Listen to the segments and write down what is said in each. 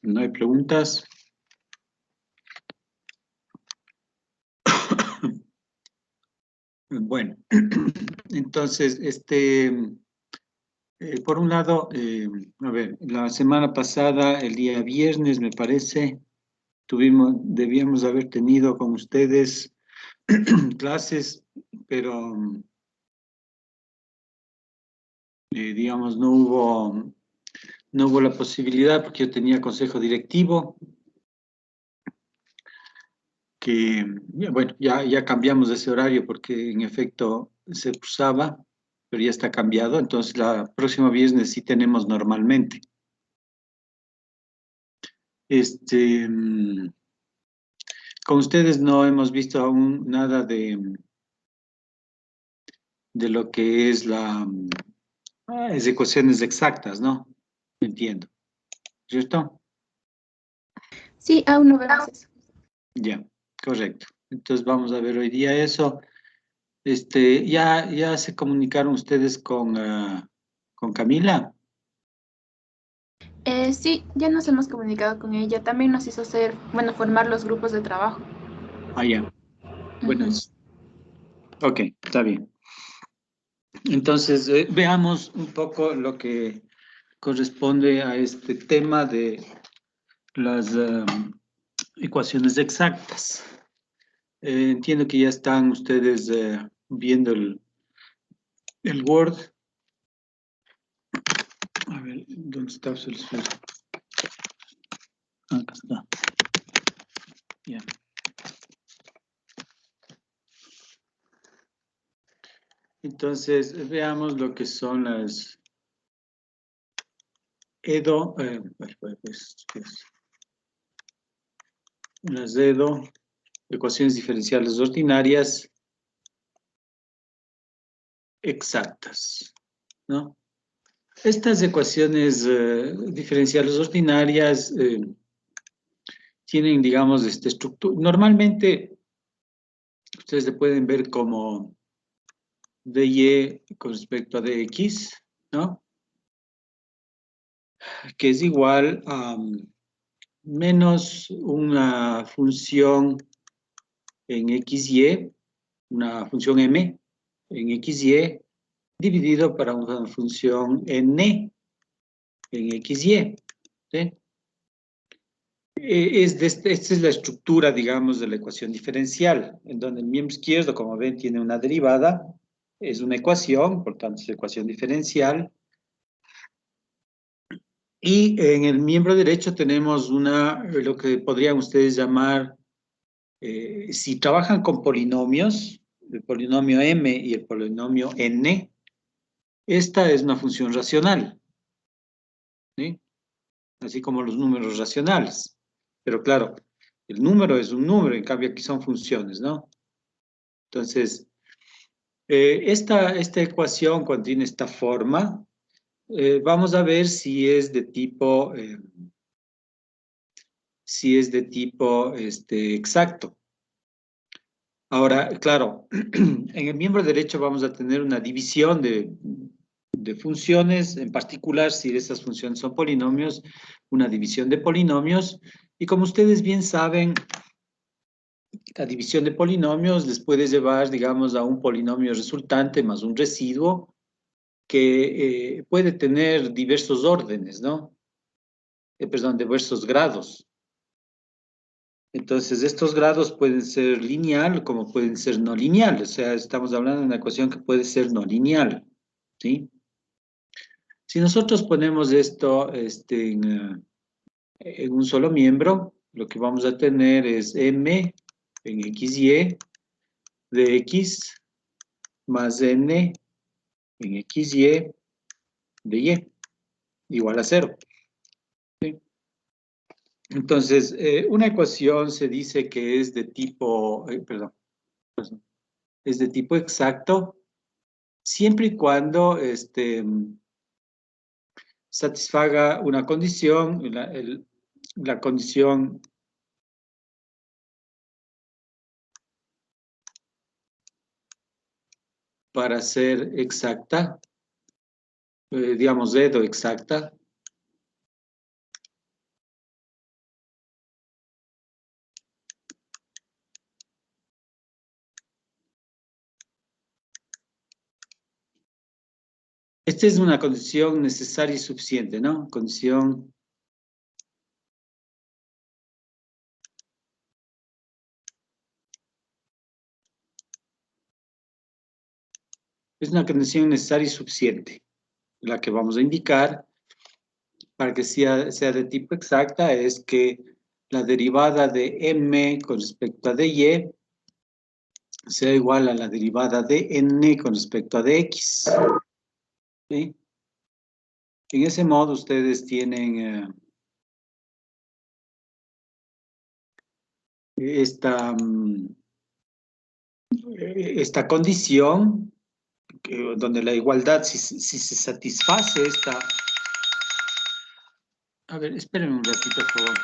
¿No hay preguntas? Bueno, entonces, por un lado, a ver, la semana pasada, el día viernes, me parece, debíamos haber tenido con ustedes clases, pero, digamos, no hubo la posibilidad porque yo tenía consejo directivo, que, bueno, ya cambiamos ese horario porque en efecto se cursaba, pero ya está cambiado, entonces la próxima viernes sí tenemos normalmente. Este, con ustedes no hemos visto aún nada de lo que es es ecuaciones exactas, ¿no? Entiendo, ¿cierto? Sí, aún no vemos eso. Ya, correcto. Entonces vamos a ver hoy día eso. Ya se comunicaron ustedes con Camila. Sí, ya nos hemos comunicado con ella. También nos hizo hacer, bueno, formar los grupos de trabajo. Ah, ya. Bueno, Ujú. ok, está bien. Entonces, veamos un poco lo que corresponde a este tema de las ecuaciones exactas. Entiendo que ya están ustedes viendo el Word. A ver, ¿dónde está su acá está. Ya. Entonces, veamos lo que son las EDO, las EDO, ecuaciones diferenciales ordinarias exactas, ¿no? Estas ecuaciones diferenciales ordinarias tienen, digamos, estructura. Normalmente, ustedes le pueden ver como dy con respecto a dx, ¿no? Que es igual a menos una función en xy, una función m en xy, dividido para una función n en xy, ¿sí? Esta es la estructura, digamos, de la ecuación diferencial, en donde el miembro izquierdo, como ven, tiene una derivada, es una ecuación, por tanto es ecuación diferencial, y en el miembro derecho tenemos lo que podrían ustedes llamar, si trabajan con polinomios, el polinomio m y el polinomio n, esta es una función racional, ¿sí? Así como los números racionales. Pero claro, el número es un número, en cambio aquí son funciones, ¿no? Entonces, esta ecuación cuando tiene esta forma, vamos a ver si es de tipo exacto. Ahora, claro, en el miembro derecho vamos a tener una división de funciones, en particular si esas funciones son polinomios, una división de polinomios, y como ustedes bien saben, la división de polinomios les puede llevar, digamos, a un polinomio resultante más un residuo que puede tener diversos órdenes, ¿no? Perdón, diversos grados. Entonces, estos grados pueden ser lineal como pueden ser no lineal. O sea, estamos hablando de una ecuación que puede ser no lineal, ¿sí? Si nosotros ponemos esto en un solo miembro, lo que vamos a tener es m en xy de x más n en xy de y igual a 0. ¿Sí? Entonces, una ecuación se dice que es de tipo, perdón, es de tipo exacto siempre y cuando satisfaga una condición, la condición para ser exacta, digamos, dedo exacta, Esta es una condición necesaria y suficiente, ¿no? Condición es una condición necesaria y suficiente. La que vamos a indicar para que sea de tipo exacta es que la derivada de m con respecto a dy sea igual a la derivada de n con respecto a dx. ¿Sí? En ese modo ustedes tienen esta, esta condición donde la igualdad, si se satisface esta... A ver, espérenme un ratito, por favor.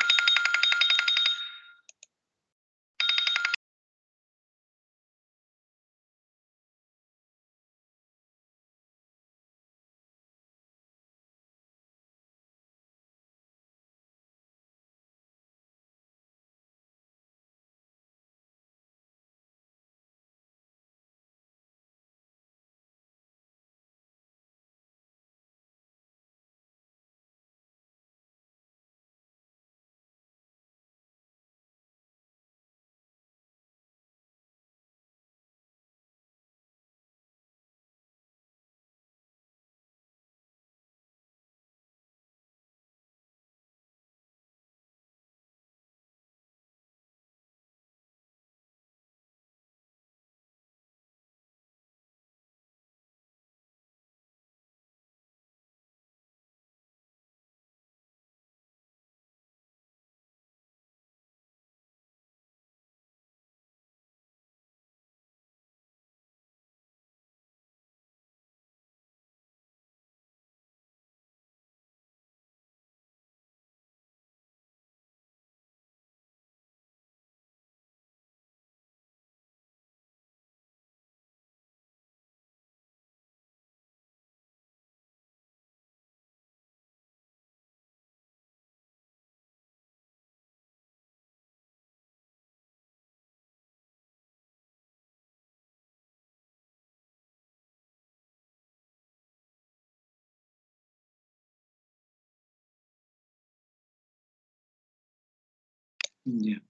Ya.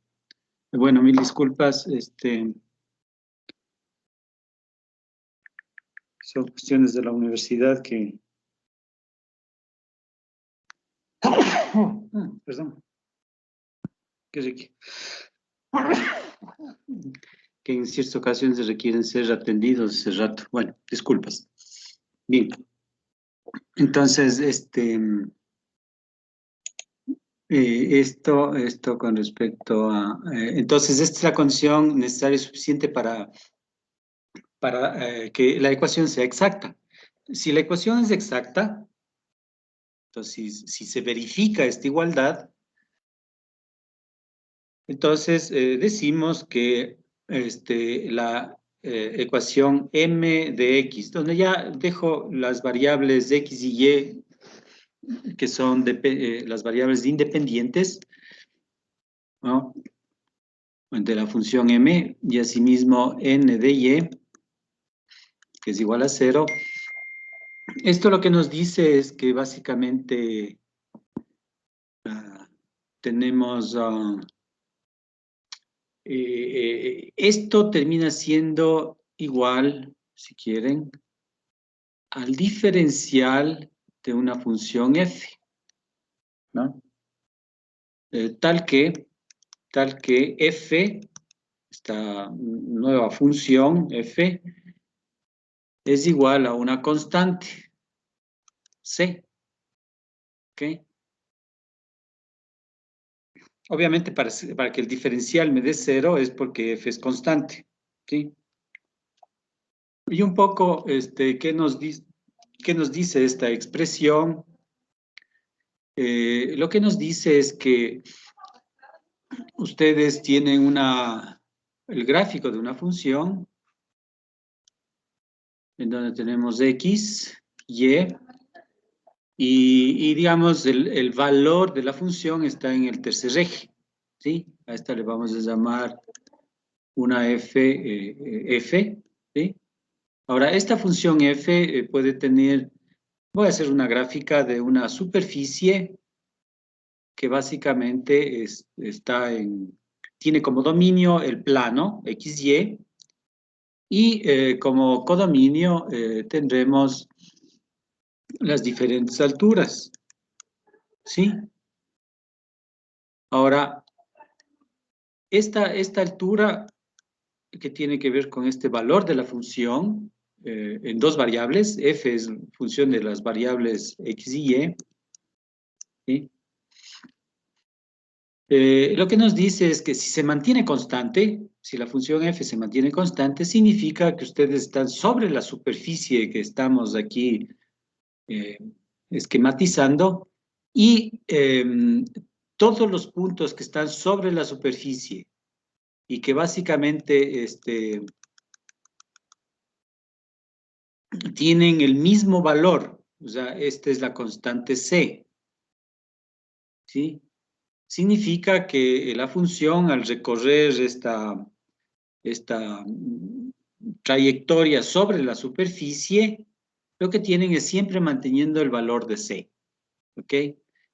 Bueno, mil disculpas, son cuestiones de la universidad que... Perdón, que en ciertas ocasiones requieren ser atendidos ese rato. Bueno, disculpas. Bien, entonces, esto con respecto a... entonces, esta es la condición necesaria y suficiente para que la ecuación sea exacta. Si la ecuación es exacta, entonces, si se verifica esta igualdad, entonces decimos que la ecuación m de x, donde ya dejo las variables x y y, que son las variables independientes, ¿no? De la función m, y asimismo n de y, que es igual a 0. Esto lo que nos dice es que básicamente tenemos... esto termina siendo igual, si quieren, al diferencial de una función f, ¿no? Tal que f, esta nueva función f, es igual a una constante, c, ¿ok? Obviamente para que el diferencial me dé 0 es porque f es constante, ¿sí? Y un poco, ¿qué nos dice esta expresión? Lo que nos dice es que ustedes tienen el gráfico de una función en donde tenemos x, y digamos el valor de la función está en el tercer eje, ¿sí? A esta le vamos a llamar una f, ¿sí? Ahora, esta función f puede tener voy a hacer una gráfica de una superficie que básicamente tiene como dominio el plano XY y como codominio tendremos las diferentes alturas, ¿sí? Ahora, esta altura que tiene que ver con este valor de la función en dos variables, f es función de las variables x y y, ¿sí? Lo que nos dice es que si se mantiene constante, si la función f se mantiene constante, significa que ustedes están sobre la superficie que estamos aquí eh, esquematizando y todos los puntos que están sobre la superficie y que básicamente tienen el mismo valor, o sea, esta es la constante c, ¿sí? Significa que la función al recorrer esta trayectoria sobre la superficie, lo que tienen es siempre manteniendo el valor de c, ¿ok?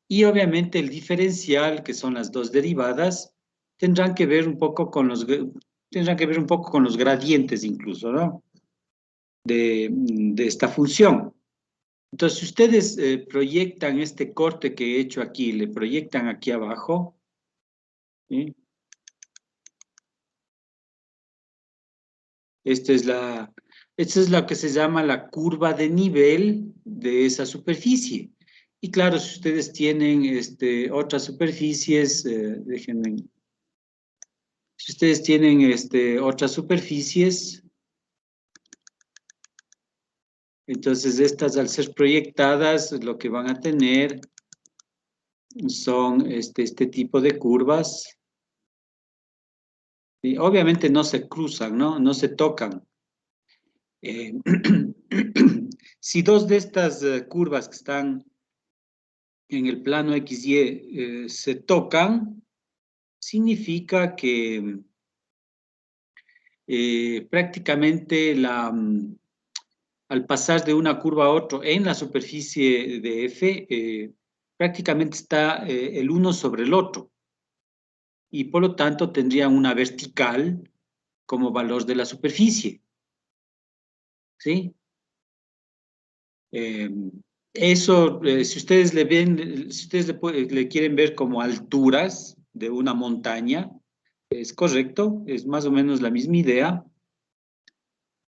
Y obviamente el diferencial, que son las dos derivadas, tendrán que ver un poco con los gradientes incluso, ¿no? De esta función. Entonces, si ustedes proyectan este corte que he hecho aquí, le proyectan aquí abajo, ¿sí? Esta es lo que se llama la curva de nivel de esa superficie. Y claro, si ustedes tienen otras superficies, déjenme, si ustedes tienen otras superficies, entonces estas al ser proyectadas, lo que van a tener son este tipo de curvas. Y obviamente no se cruzan, ¿no? No se tocan. Eh, si dos de estas curvas que están en el plano XY se tocan, significa que prácticamente al pasar de una curva a otra en la superficie de F, prácticamente está el uno sobre el otro y por lo tanto tendría una vertical como valor de la superficie, ¿sí? Eh, Eso, si ustedes le ven, si ustedes le quieren ver como alturas de una montaña, es correcto, es más o menos la misma idea.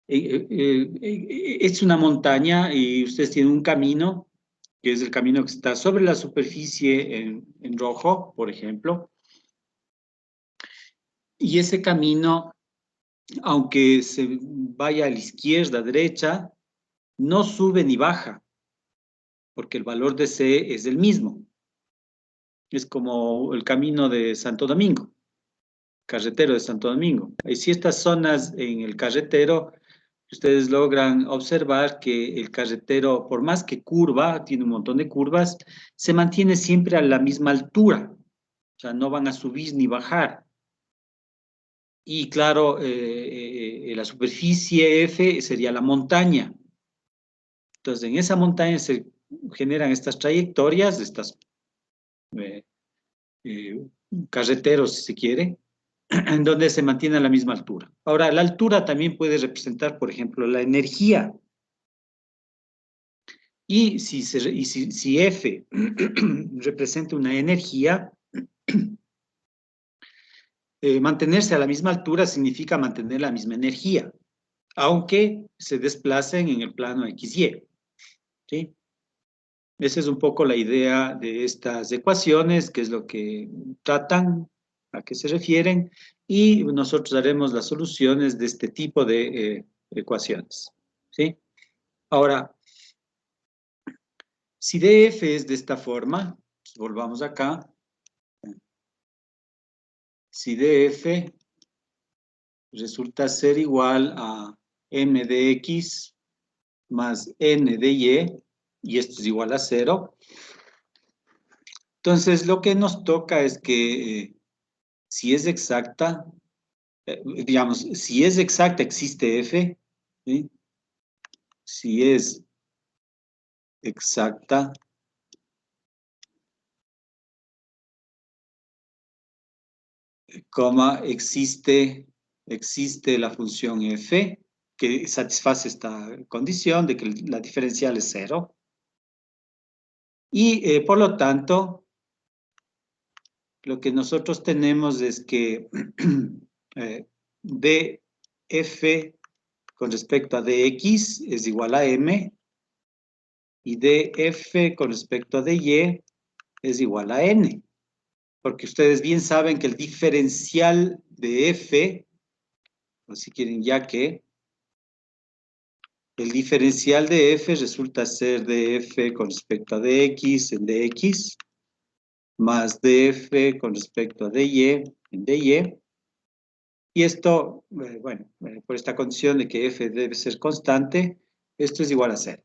Es una montaña y ustedes tienen un camino, que es el camino que está sobre la superficie en rojo, por ejemplo, y ese camino, aunque se vaya a la izquierda, derecha, no sube ni baja, porque el valor de C es el mismo. Es como el camino de Santo Domingo, carretero de Santo Domingo. Hay ciertas zonas en el carretero que ustedes logran observar que el carretero, por más que curva, tiene un montón de curvas, se mantiene siempre a la misma altura. O sea, no van a subir ni bajar. Y claro, la superficie F sería la montaña. Entonces, en esa montaña se generan estas trayectorias, estas eh, eh, carreteros, si se quiere, en donde se mantiene a la misma altura. Ahora, la altura también puede representar, por ejemplo, la energía. Y si F representa una energía, mantenerse a la misma altura significa mantener la misma energía, aunque se desplacen en el plano XY, ¿sí? Esa es un poco la idea de estas ecuaciones, que es lo que tratan, a qué se refieren, y nosotros haremos las soluciones de este tipo de ecuaciones, ¿sí? Ahora, si DF es de esta forma, volvamos acá, si DF resulta ser igual a m de x más n de y esto es igual a 0, entonces lo que nos toca es que si es exacta, digamos, si es exacta existe f, ¿sí? Si es exacta coma, existe la función f que satisface esta condición de que la diferencial es 0. Y por lo tanto, lo que nosotros tenemos es que df con respecto a dx es igual a m y df con respecto a dy es igual a n. Porque ustedes bien saben que el diferencial de f, o si quieren ya que, el diferencial de f resulta ser df con respecto a dx en dx, más df con respecto a dy en dy. Y esto, bueno, por esta condición de que f debe ser constante, esto es igual a 0.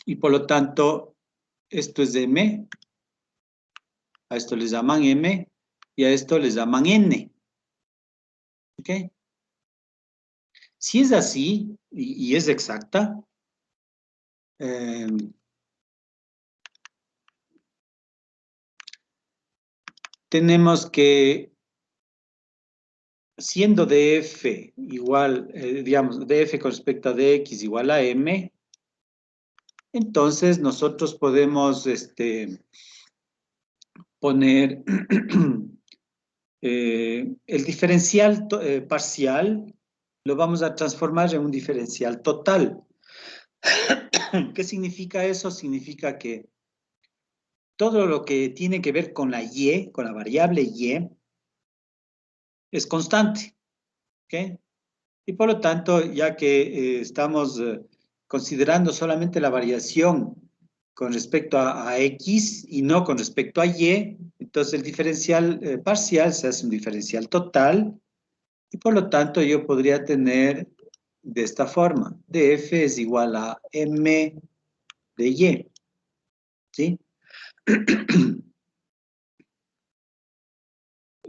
Y por lo tanto, esto es m, a esto les llaman m, y a esto les llaman n. ¿Ok? Si es así, y es exacta, tenemos que, siendo df igual, digamos, df con respecto a dx igual a m, entonces nosotros podemos poner el diferencial parcial, lo vamos a transformar en un diferencial total. ¿Qué significa eso? Significa que todo lo que tiene que ver con la y, con la variable y, es constante. ¿Ok? Y por lo tanto, ya que estamos considerando solamente la variación con respecto a X y no con respecto a Y, entonces el diferencial parcial se hace un diferencial total y por lo tanto yo podría tener de esta forma, df es igual a m de Y, ¿sí?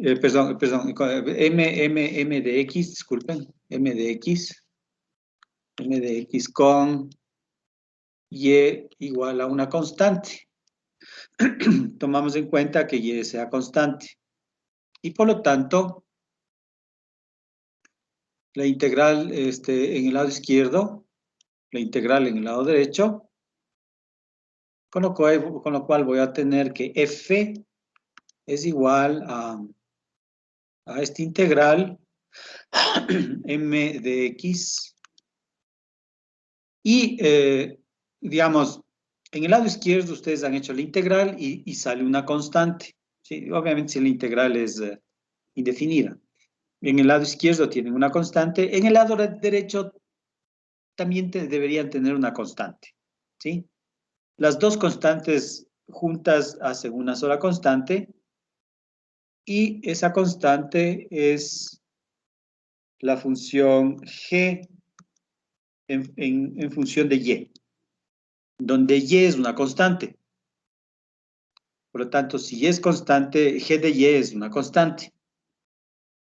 Perdón, m de X, disculpen, m de X con Y igual a una constante. Tomamos en cuenta que Y sea constante. Y por lo tanto, la integral en el lado izquierdo, la integral en el lado derecho, con lo cual voy a tener que f es igual a esta integral m de X. Y, digamos, en el lado izquierdo ustedes han hecho la integral y sale una constante. ¿Sí? Obviamente si la integral es indefinida. En el lado izquierdo tienen una constante. En el lado derecho también deberían tener una constante. ¿Sí? Las dos constantes juntas hacen una sola constante. Y esa constante es la función g en función de y, donde y es una constante. Por lo tanto, si y es constante, g de y es una constante.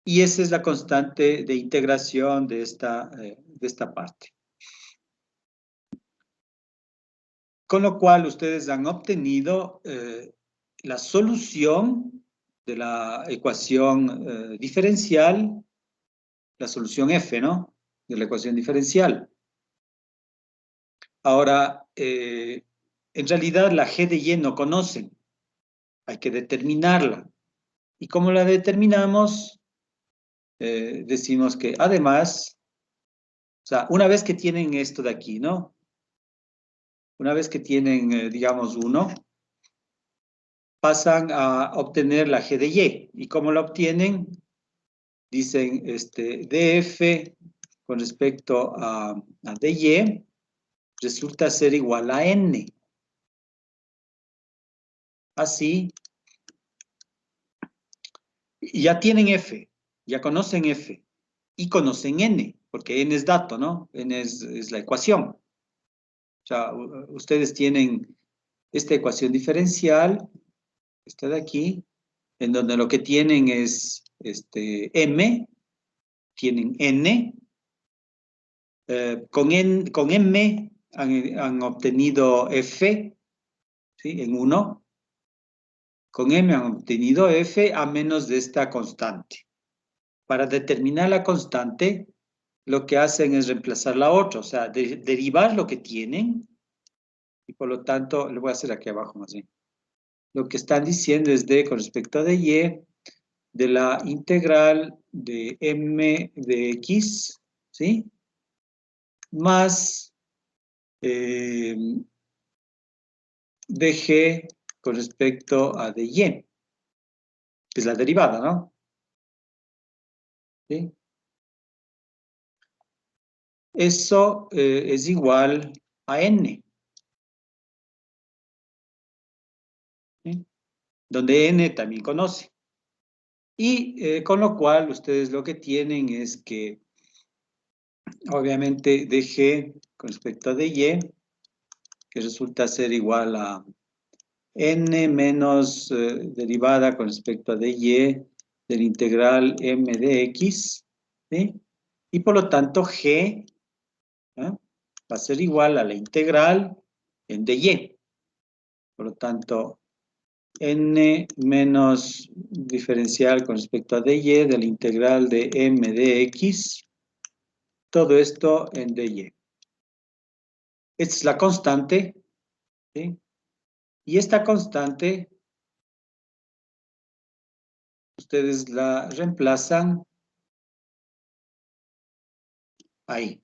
Y esa es la constante de integración de esta parte. Con lo cual, ustedes han obtenido la solución de la ecuación diferencial, la solución f, ¿no? De la ecuación diferencial. Ahora, en realidad la g de y no conocen. Hay que determinarla. ¿Y cómo la determinamos? Decimos que además, o sea, una vez que tienen esto de aquí, ¿no? Una vez que tienen, digamos, 1, pasan a obtener la g de y. ¿Y cómo la obtienen? Dicen, df con respecto a dy resulta ser igual a n. Así, ya tienen f, ya conocen f, y conocen n, porque n es dato, ¿no? N es la ecuación. O sea, ustedes tienen esta ecuación diferencial, esta de aquí, en donde lo que tienen es m, tienen n, con m han obtenido F, ¿sí? En 1. Con M han obtenido F a menos de esta constante. Para determinar la constante, lo que hacen es reemplazar la otra, o sea, derivar lo que tienen, y por lo tanto, lo voy a hacer aquí abajo más bien. Lo que están diciendo es con respecto de Y, de la integral de M de X, ¿sí? Más de G con respecto a de Y, que es la derivada, ¿no? ¿Sí? Eso es igual a N, ¿sí? Donde N también conoce. Y con lo cual ustedes lo que tienen es que obviamente de G con respecto a de Y, que resulta ser igual a N menos derivada con respecto a de Y del integral M de X, ¿sí? Y por lo tanto G va a ser igual a la integral en de Y. Por lo tanto, N menos diferencial con respecto a de Y de la integral de M de X, todo esto en de Y. Esta es la constante, ¿sí? Y esta constante, ustedes la reemplazan ahí.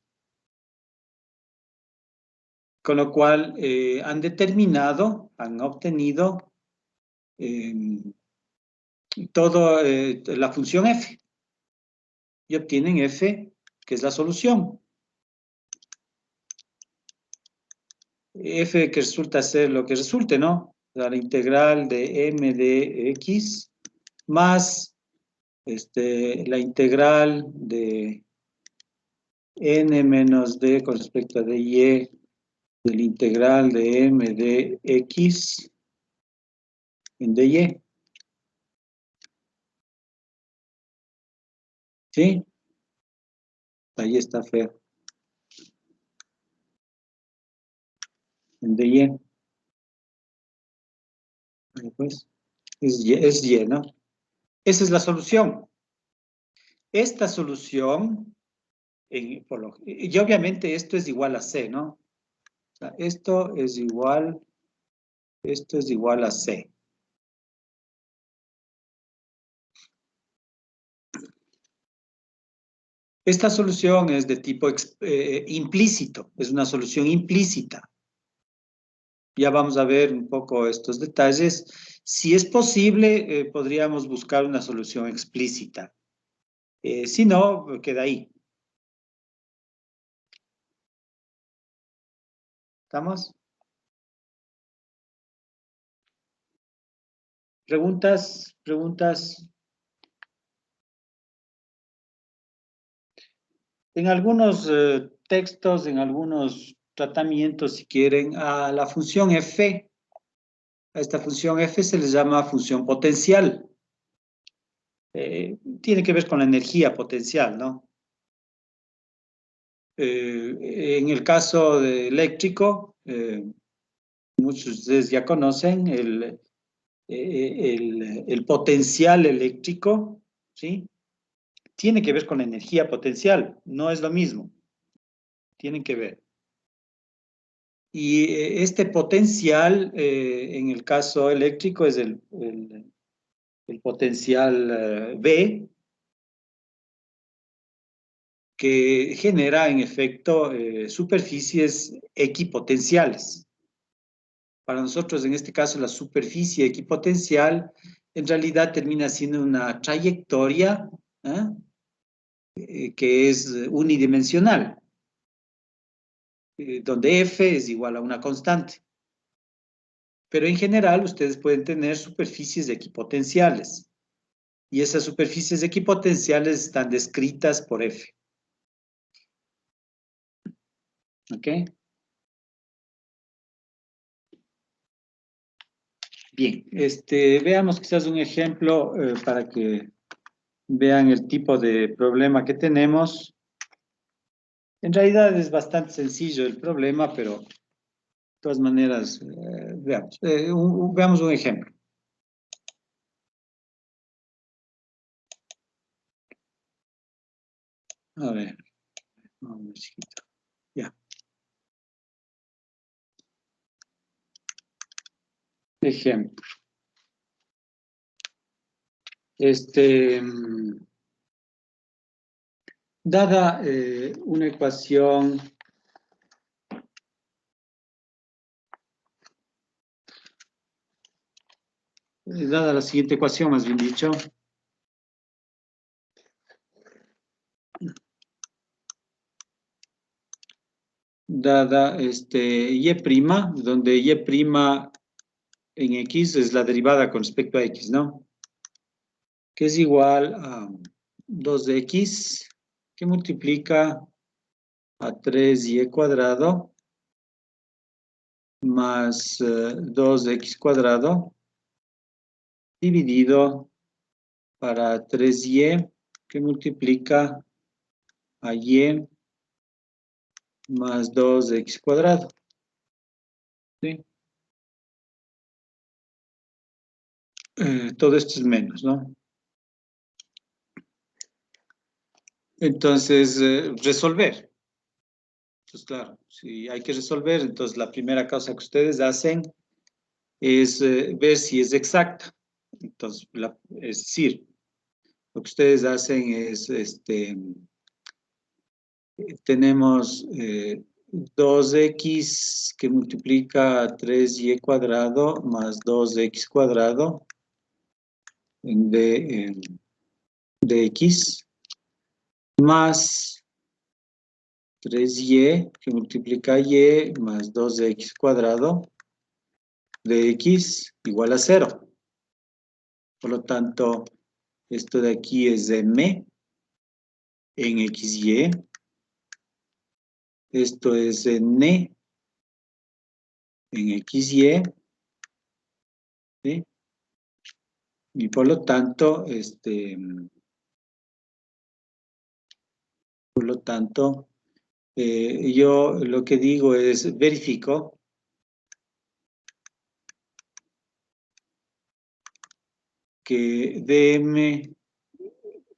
Con lo cual han determinado, han obtenido toda la función f. Y obtienen f, que es la solución. F que resulta ser lo que resulte, ¿no? La integral de m de x más la integral de n menos d con respecto a dy del integral de m de x en dy. ¿Sí? Ahí está feo. En dy. Ahí pues, es y, ¿no? Esa es la solución. Esta solución, y obviamente esto es igual a C, ¿no? O sea, esto es igual a C. Esta solución es de tipo implícito, es una solución implícita. Ya vamos a ver un poco estos detalles. Si es posible, podríamos buscar una solución explícita. Si no, queda ahí. ¿Estamos? ¿Preguntas? ¿Preguntas? En algunos textos, en algunos tratamientos, si quieren, a la función f, a esta función f se le llama función potencial. Tiene que ver con la energía potencial, ¿no? En el caso de eléctrico, muchos de ustedes ya conocen el potencial eléctrico, ¿sí? Tiene que ver con la energía potencial, no es lo mismo, tienen que ver. Y este potencial, en el caso eléctrico, es el potencial V, que genera en efecto superficies equipotenciales. Para nosotros, en este caso, la superficie equipotencial en realidad termina siendo una trayectoria que es unidimensional, donde F es igual a una constante. Pero en general ustedes pueden tener superficies equipotenciales y esas superficies equipotenciales están descritas por F. ¿Ok? Bien, veamos quizás un ejemplo para que vean el tipo de problema que tenemos. En realidad es bastante sencillo el problema, pero de todas maneras, veamos. Veamos un ejemplo. A ver, vamos, chiquito. Ya. Ejemplo. Dada una ecuación dada la siguiente ecuación, más bien dicho, dada y', donde y' en x es la derivada con respecto a x, ¿no? Que es igual a 2x que multiplica a 3y cuadrado más 2x cuadrado dividido para 3y que multiplica a y más 2x cuadrado. ¿Sí? Todo esto es menos, ¿no? Entonces, resolver. Entonces, claro, si hay que resolver, entonces la primera cosa que ustedes hacen es ver si es exacta. Entonces, es decir, lo que ustedes hacen es, tenemos 2x que multiplica a 3y cuadrado más 2x cuadrado de x más 3y que multiplica y más 2x cuadrado de x igual a 0. Por lo tanto, esto de aquí es m en xy. Esto es n en xy. ¿Sí? Y por lo tanto, yo lo que digo es, verifico que dm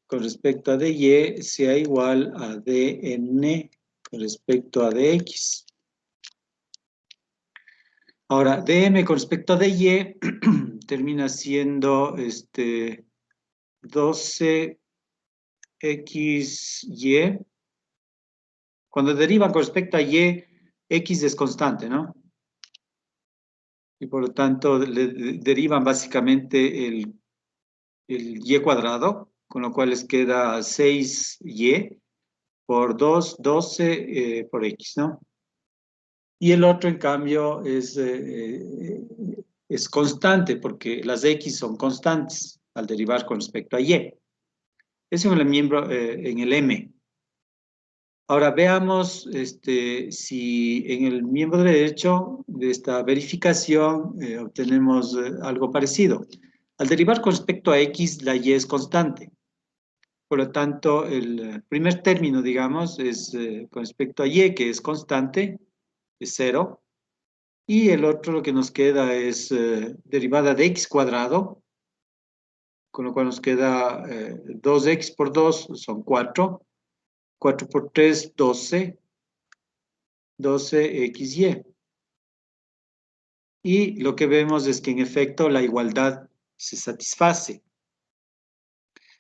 con respecto a dy sea igual a dn con respecto a dx. Ahora, dm con respecto a dy termina siendo 12xy. Cuando derivan con respecto a y, x es constante, ¿no? Y por lo tanto, le derivan básicamente el y cuadrado, con lo cual les queda 6y por 2, 12 por x, ¿no? Y el otro, en cambio, es constante, porque las x son constantes al derivar con respecto a y. Eso en el miembro, en el m. Ahora veamos si en el miembro derecho de esta verificación obtenemos algo parecido. Al derivar con respecto a x, la y es constante. Por lo tanto, el primer término, digamos, es con respecto a y, que es constante, es 0. Y el otro, lo que nos queda es derivada de x cuadrado, con lo cual nos queda 2x por 2 son 4. 4 por 3, 12. 12xy. Y lo que vemos es que en efecto la igualdad se satisface.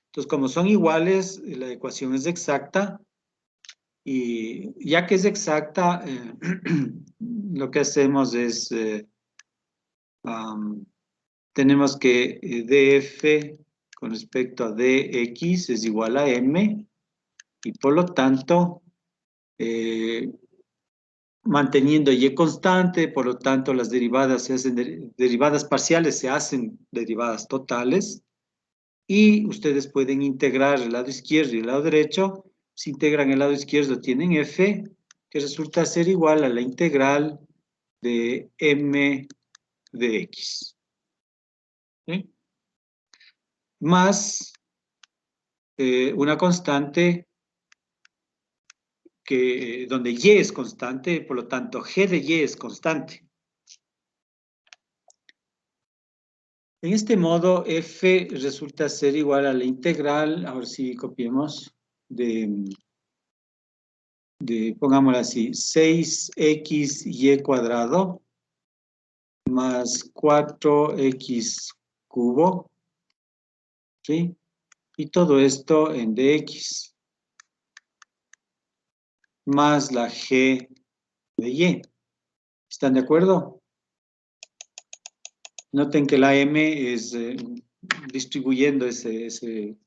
Entonces, como son iguales, la ecuación es exacta. Y ya que es exacta, lo que hacemos es, tenemos que df con respecto a dx es igual a m, y por lo tanto, manteniendo y constante, por lo tanto las derivadas se hacen derivadas parciales se hacen derivadas totales, y ustedes pueden integrar el lado izquierdo y el lado derecho. Si integran el lado izquierdo tienen f, que resulta ser igual a la integral de m de x. ¿Sí? Más una constante donde y es constante, por lo tanto, g de y es constante. En este modo, f resulta ser igual a la integral, ahora sí copiemos, pongámoslo así, 6xy cuadrado más 4x cubo, ¿sí? Y todo esto en dx, más la g de y. ¿Están de acuerdo? Noten que la m es distribuyendo ese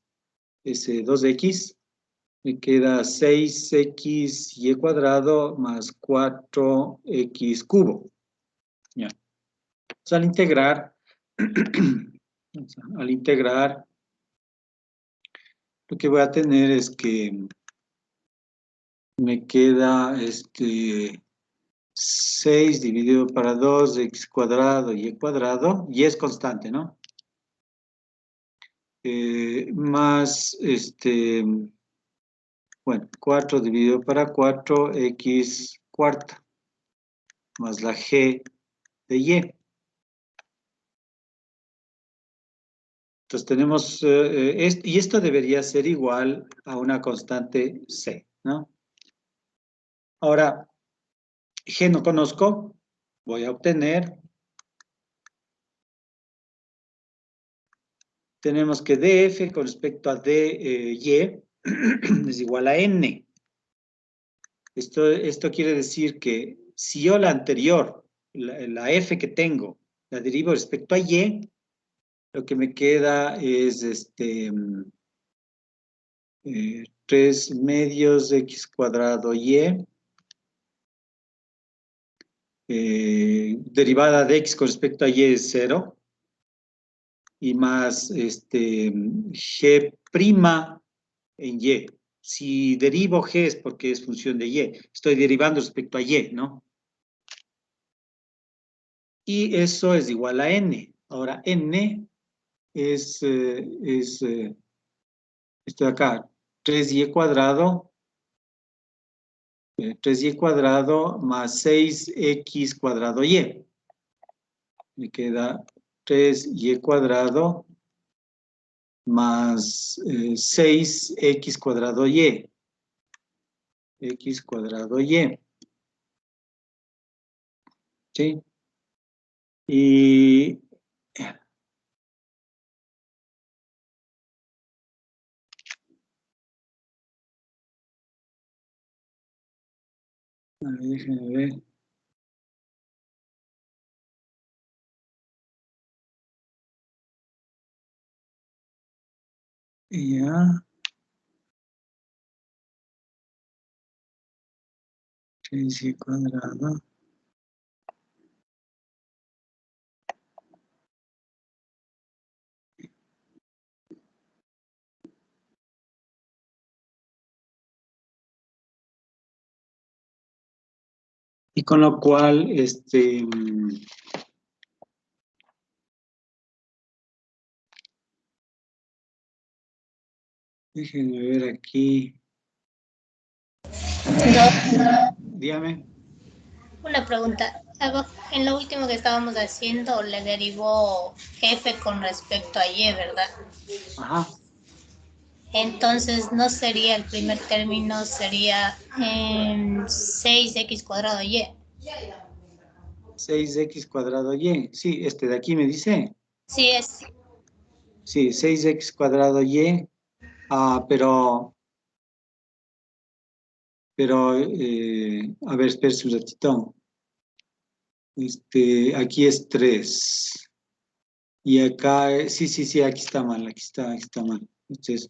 2x, me queda 6xy cuadrado más 4x cubo. Ya. Entonces, al integrar, lo que voy a tener es que me queda 6 dividido para 2, x cuadrado, y es constante, ¿no? Más, bueno, 4 dividido para 4, x cuarta, más la g de y. Entonces tenemos, y esto debería ser igual a una constante c, ¿no? Ahora, g no conozco, voy a obtener, tenemos que df con respecto a dy es igual a n. Esto quiere decir que si yo la anterior, la f que tengo, la derivo respecto a y, lo que me queda es 3 medios x cuadrado y, derivada de x con respecto a y es 0, y más g' en y. Si derivo g es porque es función de y, estoy derivando respecto a y, ¿no? Y eso es igual a n. Ahora, n es esto de acá, 3y cuadrado, 3y cuadrado más 6x cuadrado y. Me queda 3y cuadrado más 6x cuadrado y. X cuadrado y. ¿Sí? Y a ver, déjenme ver. Ya. 3y cuadrado. Y con lo cual, déjenme ver aquí. Dígame. Una pregunta. En lo último que estábamos haciendo, le derivó f con respecto a y, ¿verdad? Ajá. Entonces, no sería el primer término, sería 6x cuadrado y. 6x cuadrado y. Sí, de aquí me dice. Sí, es. Sí, 6x cuadrado y. Pero, a ver, espérese un ratito. Aquí es 3. Y acá, sí, aquí está mal, aquí está mal. Entonces,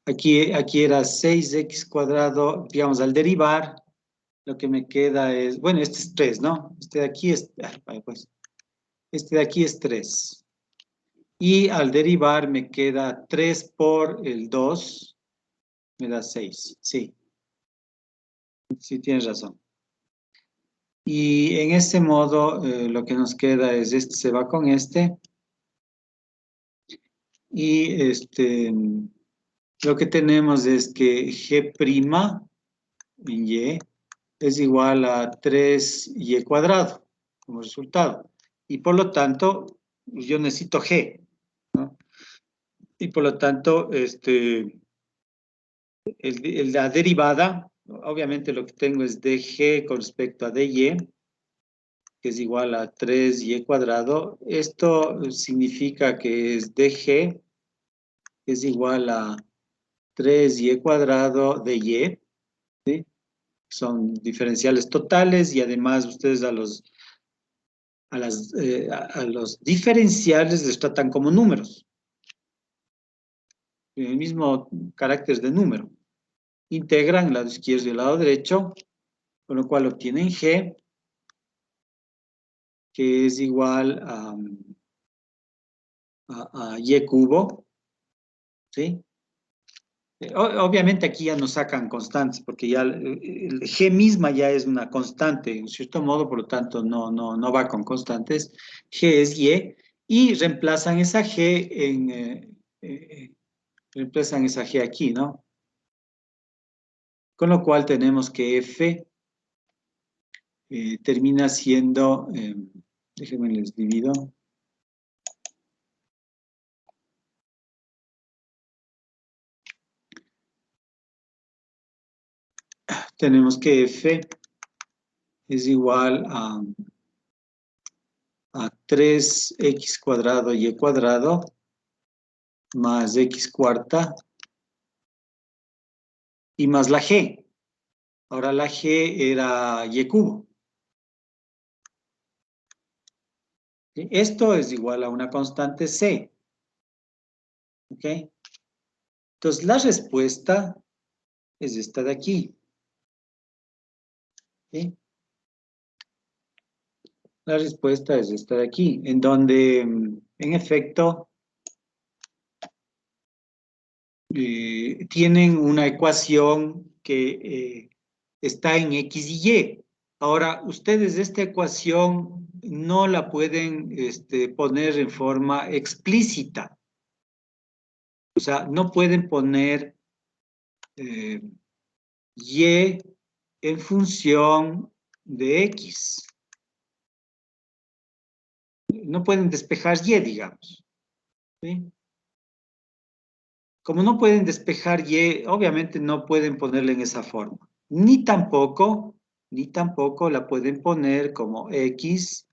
aquí era 6x cuadrado, digamos, al derivar, lo que me queda es, bueno, este es 3, ¿no? Este de aquí es, pues, este de aquí es 3. Y al derivar me queda 3 por el 2, me da 6, sí. Sí, tienes razón. Y en este modo, lo que nos queda es este se va con este. Y lo que tenemos es que G', en y es igual a 3y cuadrado como resultado. Y por lo tanto, yo necesito g, ¿no? Y por lo tanto, la derivada, obviamente lo que tengo es dg con respecto a dy, que es igual a 3y cuadrado. Esto significa que es dg, que es igual a 3y cuadrado de y, ¿sí? Son diferenciales totales y además ustedes a los diferenciales les tratan como números. El mismo carácter de número. Integran el lado izquierdo y el lado derecho, con lo cual obtienen g, que es igual a y cubo, ¿sí? Obviamente aquí ya no sacan constantes, porque ya el g misma ya es una constante, en cierto modo, por lo tanto no va con constantes. G es y reemplazan esa g reemplazan esa g aquí, ¿no? Con lo cual tenemos que f termina siendo, déjenme les divido. Tenemos que f es igual a 3x cuadrado y cuadrado más x cuarta y más la g. Ahora la g era y cubo. ¿Sí? Esto es igual a una constante c. ¿Ok? Entonces la respuesta es esta de aquí. ¿Sí? La respuesta es esta de aquí, en donde, en efecto, tienen una ecuación que está en X y Y. Ahora, ustedes esta ecuación no la pueden poner en forma explícita. O sea, no pueden poner Y en función de X. No pueden despejar Y, digamos. ¿Sí? Como no pueden despejar Y, obviamente no pueden ponerla en esa forma. Ni tampoco la pueden poner como X,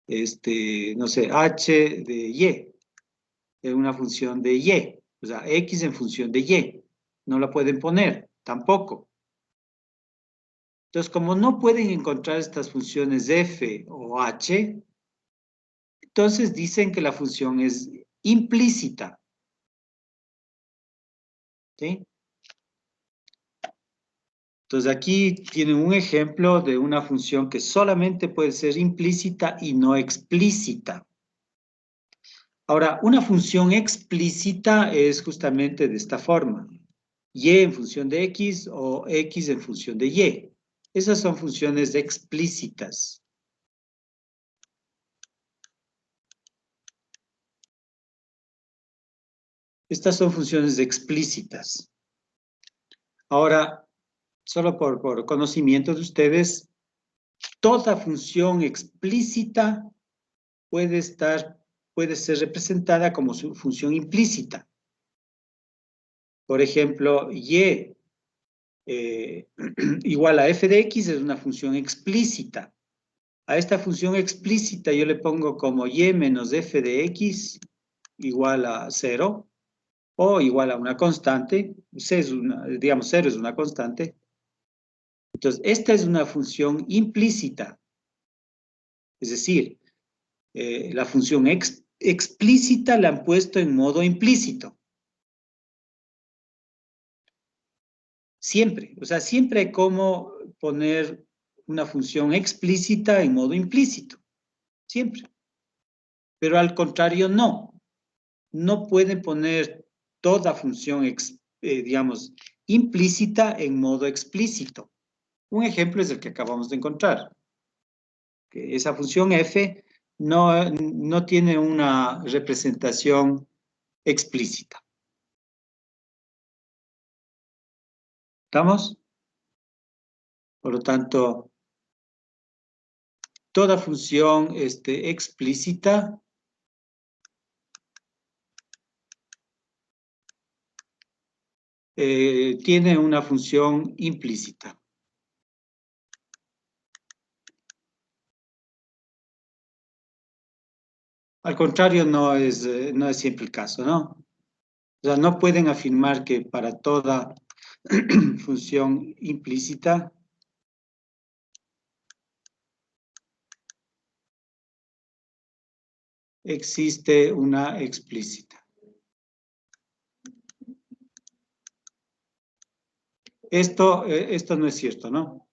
no sé, H de Y, en una función de Y. O sea, X en función de Y. No la pueden poner, tampoco. Entonces, como no pueden encontrar estas funciones F o H, entonces dicen que la función es implícita. ¿Sí? Entonces aquí tienen un ejemplo de una función que solamente puede ser implícita y no explícita. Ahora, una función explícita es justamente de esta forma. Y en función de X o X en función de Y. Esas son funciones explícitas. Estas son funciones explícitas. Ahora, solo por conocimiento de ustedes, toda función explícita puede ser representada como su función implícita. Por ejemplo, y igual a f de x es una función explícita. A esta función explícita yo le pongo como y menos f de x igual a 0 o igual a una constante. Digamos, 0 es una constante. Entonces, esta es una función implícita. Es decir, la función explícita la han puesto en modo implícito. Siempre, o sea, siempre hay como poner una función explícita en modo implícito. Siempre. Pero al contrario, no. No pueden poner toda función, digamos, implícita en modo explícito. Un ejemplo es el que acabamos de encontrar. Que esa función f no tiene una representación explícita. ¿Estamos? Por lo tanto, toda función explícita tiene una función implícita. Al contrario, no es siempre el caso, ¿no? O sea, no pueden afirmar que para toda función implícita existe una explícita. Esto no es cierto, ¿no?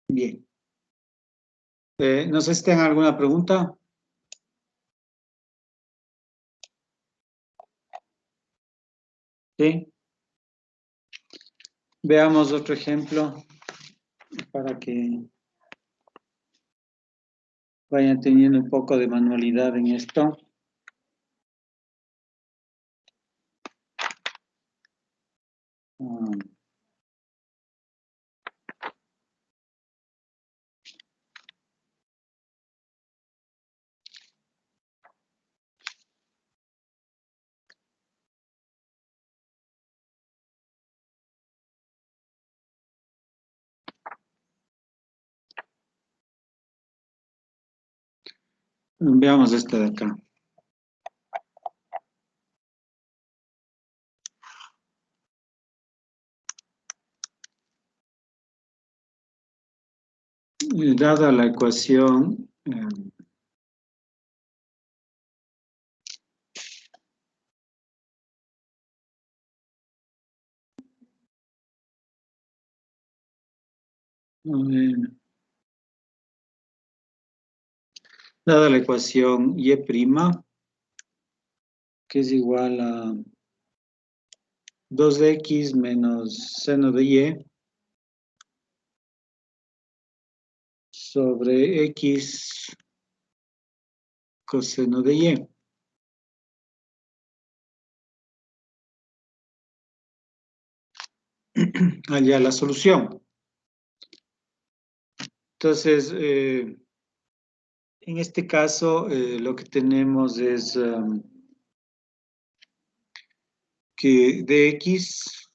Bien. No sé si tienen alguna pregunta. Sí. Veamos otro ejemplo para que vayan teniendo un poco de manualidad en esto. Veamos esta de acá. Dada la ecuación, dada la ecuación y', que es igual a 2x menos seno de y sobre x coseno de y. Allá la solución. Entonces, en este caso, lo que tenemos es que dx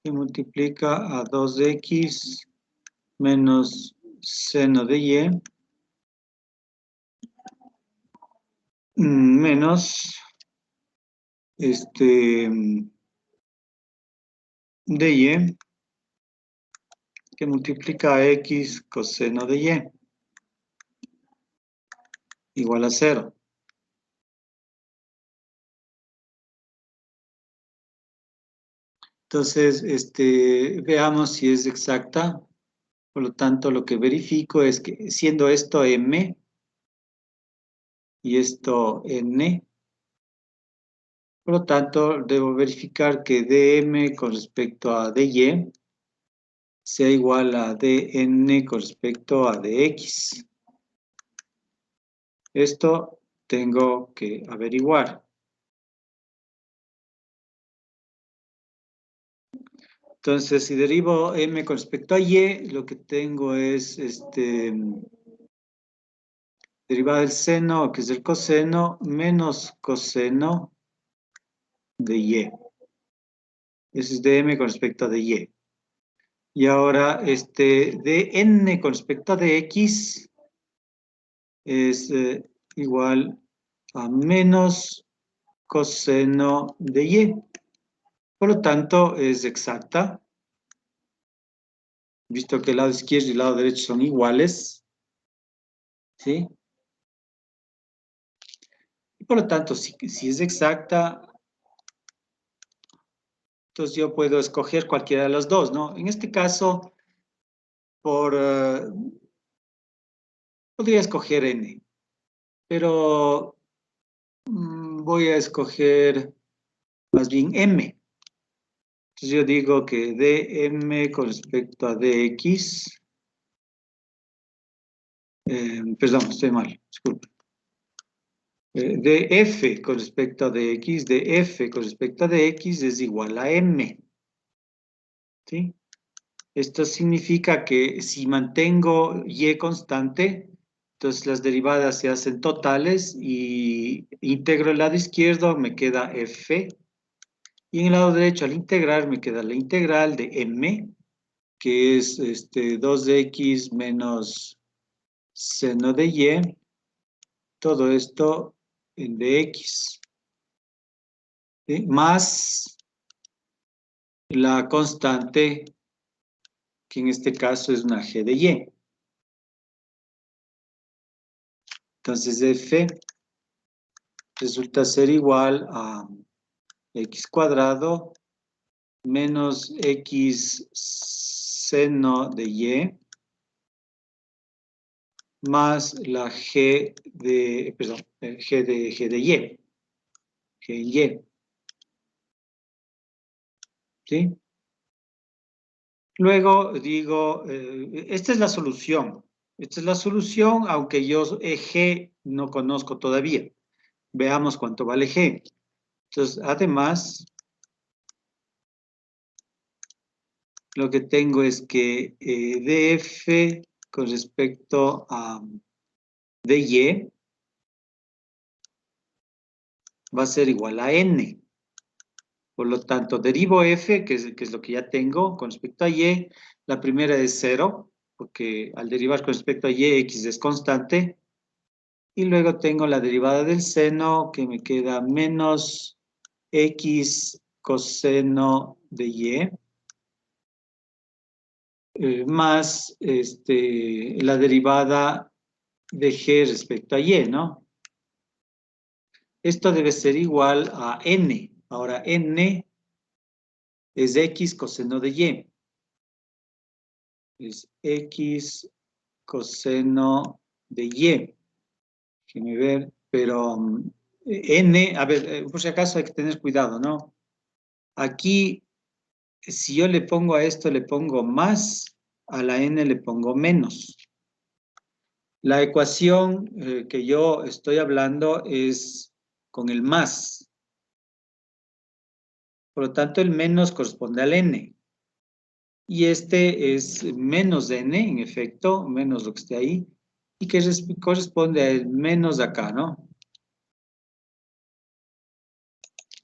se multiplica a 2x menos seno de y menos de y que multiplica a x coseno de y igual a 0. Entonces, veamos si es exacta. Por lo tanto, lo que verifico es que siendo esto m y esto n, por lo tanto, debo verificar que dm con respecto a dy sea igual a dn con respecto a dx. Esto tengo que averiguar. Entonces, si derivo m con respecto a y, lo que tengo es derivada del seno, que es el coseno, menos coseno de y. Ese es dm con respecto a dy. Y ahora, dn con respecto a dx es igual a menos coseno de y. Por lo tanto, es exacta. Visto que el lado izquierdo y el lado derecho son iguales. ¿Sí? Y por lo tanto, si es exacta, entonces yo puedo escoger cualquiera de los dos, ¿no? En este caso, podría escoger n, pero voy a escoger más bien m. Entonces yo digo que dm con respecto a dx, perdón, estoy mal, disculpe. de f con respecto a dx, de f con respecto a dx es igual a m. ¿Sí? Esto significa que si mantengo y constante, entonces las derivadas se hacen totales y integro el lado izquierdo, me queda f. Y en el lado derecho, al integrar, me queda la integral de m, que es 2x menos seno de y, todo esto en dx, ¿sí? Más la constante, que en este caso es una g de y. Entonces f resulta ser igual a x cuadrado menos x seno de y más la g de, perdón, g de y, g y, ¿sí? Luego digo, esta es la solución. Esta es la solución, aunque yo g no conozco todavía. Veamos cuánto vale g. Entonces, además, lo que tengo es que df con respecto a dy va a ser igual a n. Por lo tanto, derivo f, que es lo que ya tengo, con respecto a y. La primera es 0, porque al derivar con respecto a y, x es constante. Y luego tengo la derivada del seno, que me queda menos x coseno de y, más la derivada de g respecto a y, ¿no? Esto debe ser igual a n. Ahora, n es x coseno de y. Es x coseno de y. Déjenme ver, pero n, a ver, por si acaso hay que tener cuidado, ¿no? Aquí, si yo le pongo a esto, le pongo más, a la n le pongo menos. La ecuación que yo estoy hablando es con el más. Por lo tanto, el menos corresponde al n. Y este es menos n, en efecto, menos lo que esté ahí, y que corresponde al menos de acá, ¿no?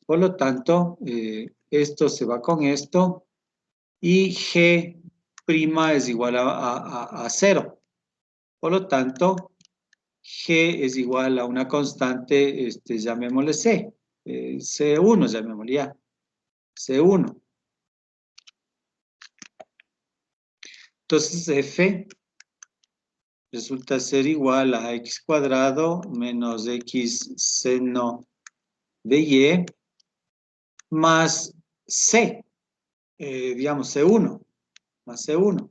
Por lo tanto, esto se va con esto, y g' es igual a 0. Por lo tanto, g es igual a una constante, llamémosle c, c1, llamémosle ya, c1. Entonces, f resulta ser igual a x cuadrado menos x seno de y más c, digamos c1, más c1.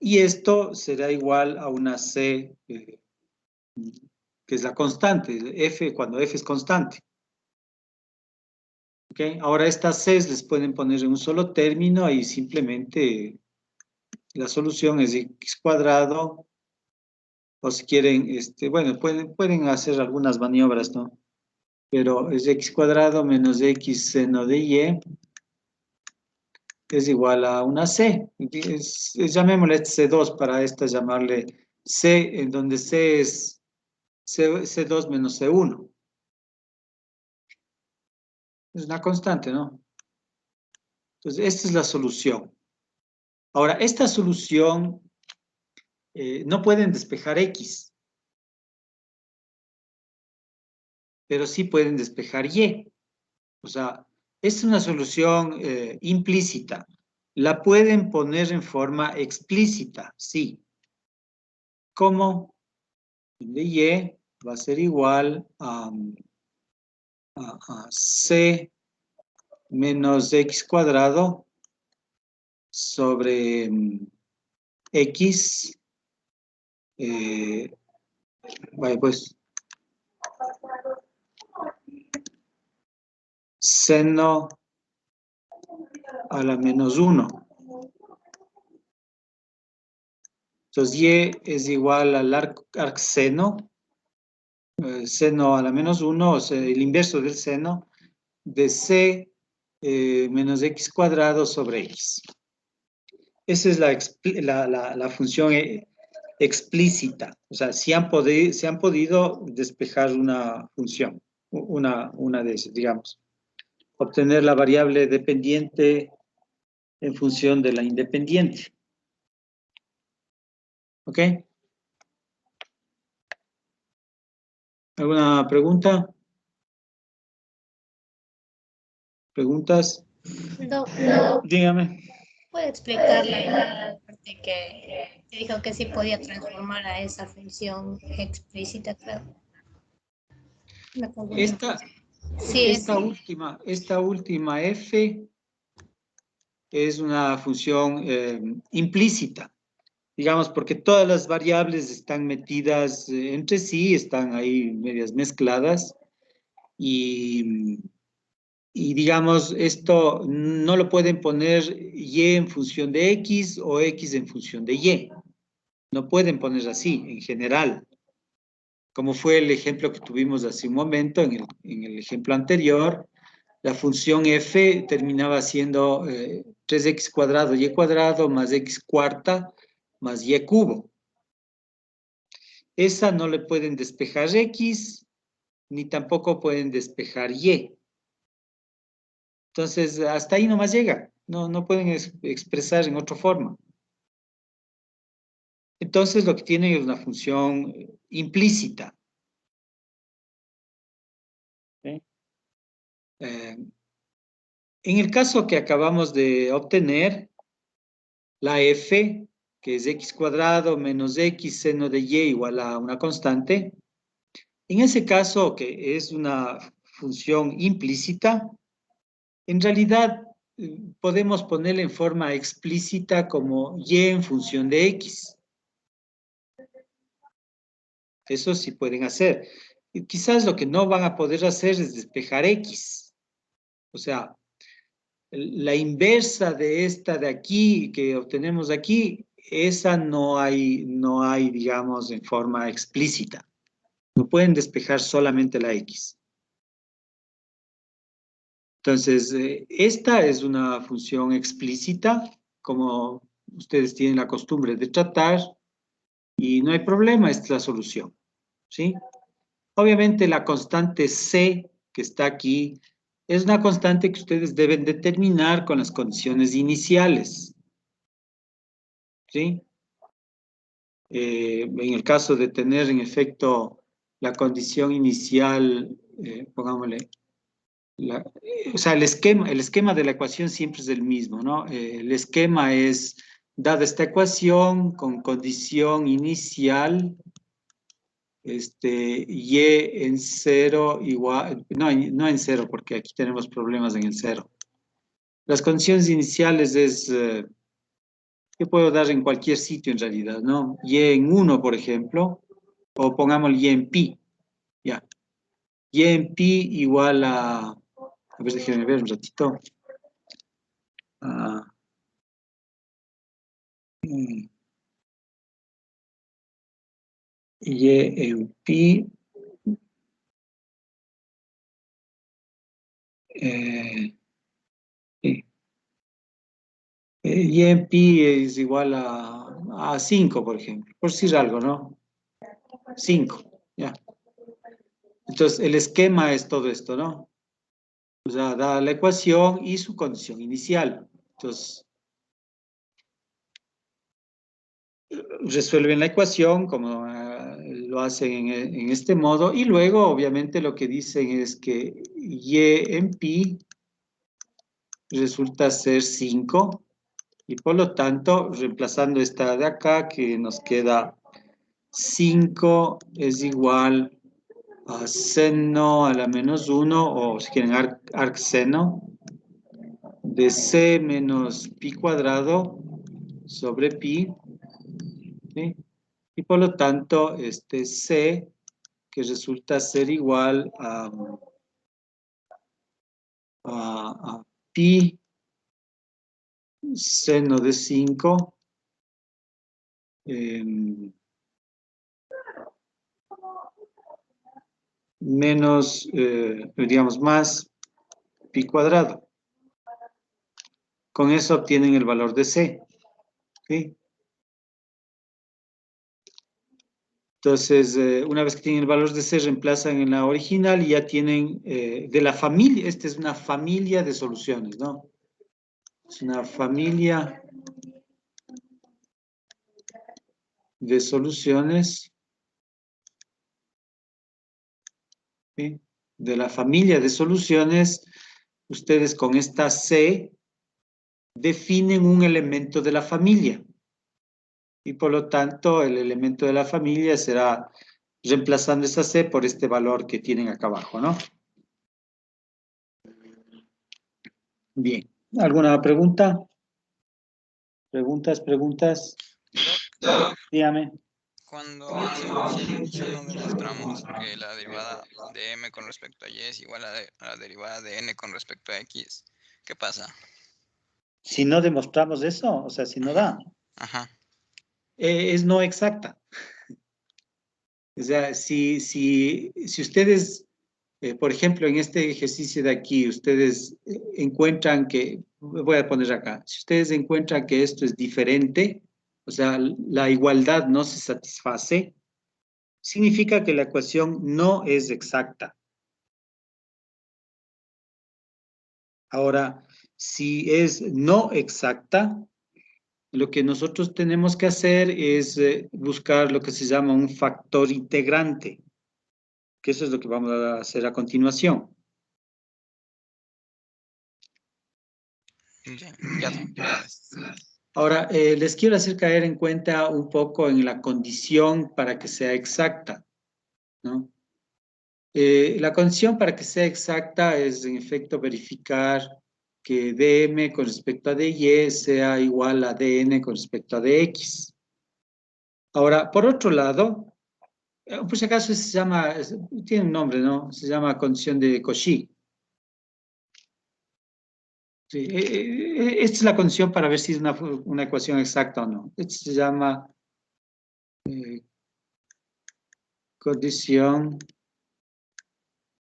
Y esto será igual a una c, que es la constante, f, cuando f es constante. ¿Okay? Ahora estas c's les pueden poner en un solo término y simplemente la solución es x cuadrado, o si quieren, bueno, pueden hacer algunas maniobras, ¿no? Pero es x cuadrado menos x seno de y es igual a una c. Llamémosle c2 para esta, llamarle c, en donde c es c2 menos c1. Es una constante, ¿no? Entonces, esta es la solución. Ahora, esta solución no pueden despejar x, pero sí pueden despejar y. O sea, es una solución implícita. La pueden poner en forma explícita, sí. ¿Cómo? De y va a ser igual a c menos x cuadrado sobre x, vaya pues, seno a la menos 1. Entonces, y es igual al arcseno seno a la menos 1, o sea, el inverso del seno de c menos x cuadrado sobre x. Esa es la función explícita. O sea, se han podido despejar una función, una de esas, digamos. Obtener la variable dependiente en función de la independiente. ¿Ok? ¿Alguna pregunta? ¿Preguntas? No, Dígame. puede explicarle la parte que dijo que sí podía transformar a esa función explícita, creo. Me confundí. Sí, Esta última f es una función implícita, digamos, porque todas las variables están metidas entre sí, están ahí medias mezcladas y digamos, esto no lo pueden poner y en función de x o x en función de y. No pueden poner así, en general. Como fue el ejemplo que tuvimos hace un momento, en el ejemplo anterior, la función f terminaba siendo 3x cuadrado y cuadrado más x cuarta más y cubo. Esa no le pueden despejar x, ni tampoco pueden despejar y. Entonces, hasta ahí nomás llega. No pueden expresar en otra forma. Entonces, lo que tienen es una función implícita. ¿Sí? En el caso que acabamos de obtener, la f, que es x cuadrado menos x seno de y igual a una constante, en ese caso, que es una función implícita, en realidad podemos ponerla en forma explícita como y en función de x. Eso sí pueden hacer. Y quizás lo que no van a poder hacer es despejar x. O sea, la inversa de esta de aquí, que obtenemos aquí, esa no hay, digamos, en forma explícita. No pueden despejar solamente la x. Entonces, esta es una función explícita, como ustedes tienen la costumbre de tratar, y no hay problema, esta es la solución, ¿sí? Obviamente la constante c, que está aquí, es una constante que ustedes deben determinar con las condiciones iniciales, ¿sí? En el caso de tener en efecto la condición inicial, pongámosle, o sea, el esquema de la ecuación siempre es el mismo, ¿no? El esquema es, dada esta ecuación con condición inicial, y en cero igual, no en cero, porque aquí tenemos problemas en el cero. Las condiciones iniciales es, que puedo dar en cualquier sitio en realidad, ¿no? Y en 1, por ejemplo, o pongamos y en pi, ya. Y en pi igual a ver, déjenme ver un ratito. Ah, y en pi, sí. Y en pi es igual a 5, por ejemplo, por decir algo, ¿no? 5, ya. Entonces, el esquema es todo esto, ¿no? O sea, da la ecuación y su condición inicial. Entonces, resuelven la ecuación como lo hacen en este modo y luego, obviamente, lo que dicen es que y en pi resulta ser 5 y por lo tanto, reemplazando esta de acá, que nos queda 5 es igual a seno a la menos 1, o si quieren arcseno, de c menos pi cuadrado sobre pi, ¿sí? Y por lo tanto, c, que resulta ser igual a pi seno de 5, menos, digamos, más pi cuadrado. Con eso obtienen el valor de C. ¿Sí? Entonces, una vez que tienen el valor de C, reemplazan en la original y ya tienen de la familia, esta es una familia de soluciones, ¿no? Es una familia de soluciones, ¿sí? De la familia de soluciones, ustedes con esta C definen un elemento de la familia. Y por lo tanto, el elemento de la familia será reemplazando esa C por este valor que tienen acá abajo, ¿no? Bien. ¿Alguna pregunta? ¿Preguntas? Dígame. Cuando si no demostramos que la derivada de m con respecto a y es igual a la derivada de n con respecto a x, ¿qué pasa? Si no demostramos eso, o sea, si no da, Ajá. es no exacta. O sea, si ustedes, por ejemplo, en este ejercicio de aquí, ustedes encuentran que, voy a poner acá, si ustedes encuentran que esto es diferente, o sea, la igualdad no se satisface, significa que la ecuación no es exacta. Ahora, si es no exacta, lo que nosotros tenemos que hacer es buscar lo que se llama un factor integrante, que eso es lo que vamos a hacer a continuación. Ya, gracias. Ahora, les quiero hacer caer en cuenta un poco en la condición para que sea exacta, ¿no? La condición para que sea exacta es, en efecto, verificar que dm con respecto a dy sea igual a dn con respecto a dx. Ahora, por otro lado, por si acaso se llama, tiene un nombre, ¿no? Se llama condición de Cauchy. Sí, esta es la condición para ver si es una ecuación exacta o no. Esta se llama condición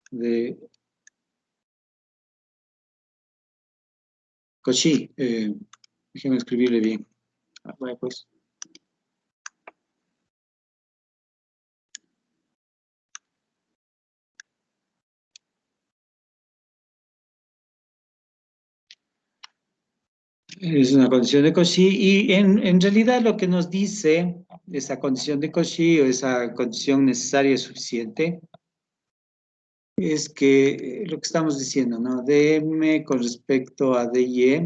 de Cauchy. Déjenme escribirle bien. Bueno, pues. Es una condición de Cauchy y en realidad lo que nos dice esa condición de Cauchy o esa condición necesaria y suficiente es que lo que estamos diciendo, ¿no? dm con respecto a dy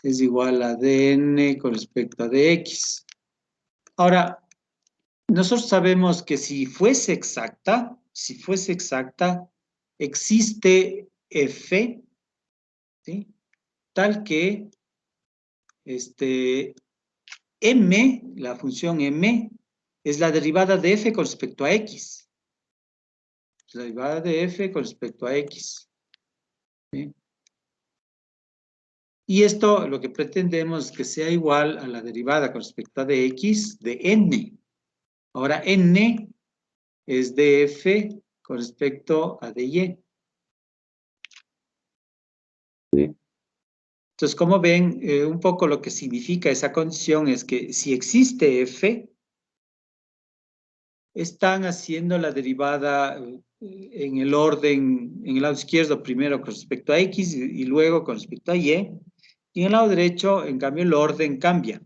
es igual a dn con respecto a dx. Ahora, nosotros sabemos que si fuese exacta, existe f, ¿sí? Tal que m, la función m, es la derivada de f con respecto a x. La derivada de f con respecto a x. ¿Sí? Y esto lo que pretendemos es que sea igual a la derivada con respecto a dx de n. Ahora n es df con respecto a dy. ¿Sí? Entonces, como ven, un poco lo que significa esa condición es que si existe f, están haciendo la derivada en el orden, en el lado izquierdo primero con respecto a x y luego con respecto a y. Y en el lado derecho, en cambio, el orden cambia.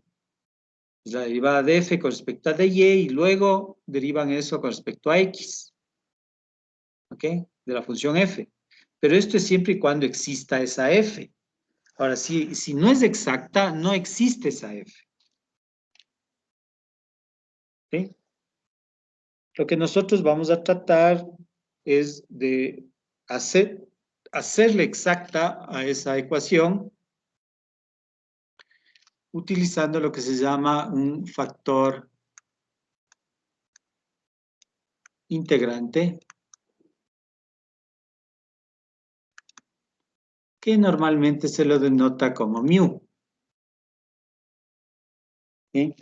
Es la derivada de f con respecto a dy y luego derivan eso con respecto a x. ¿Ok? De la función f. Pero esto es siempre y cuando exista esa f. Ahora, si no es exacta, no existe esa f. ¿Sí? Lo que nosotros vamos a tratar es de hacerle exacta a esa ecuación utilizando lo que se llama un factor integrante que normalmente se lo denota como mu. ¿Sí?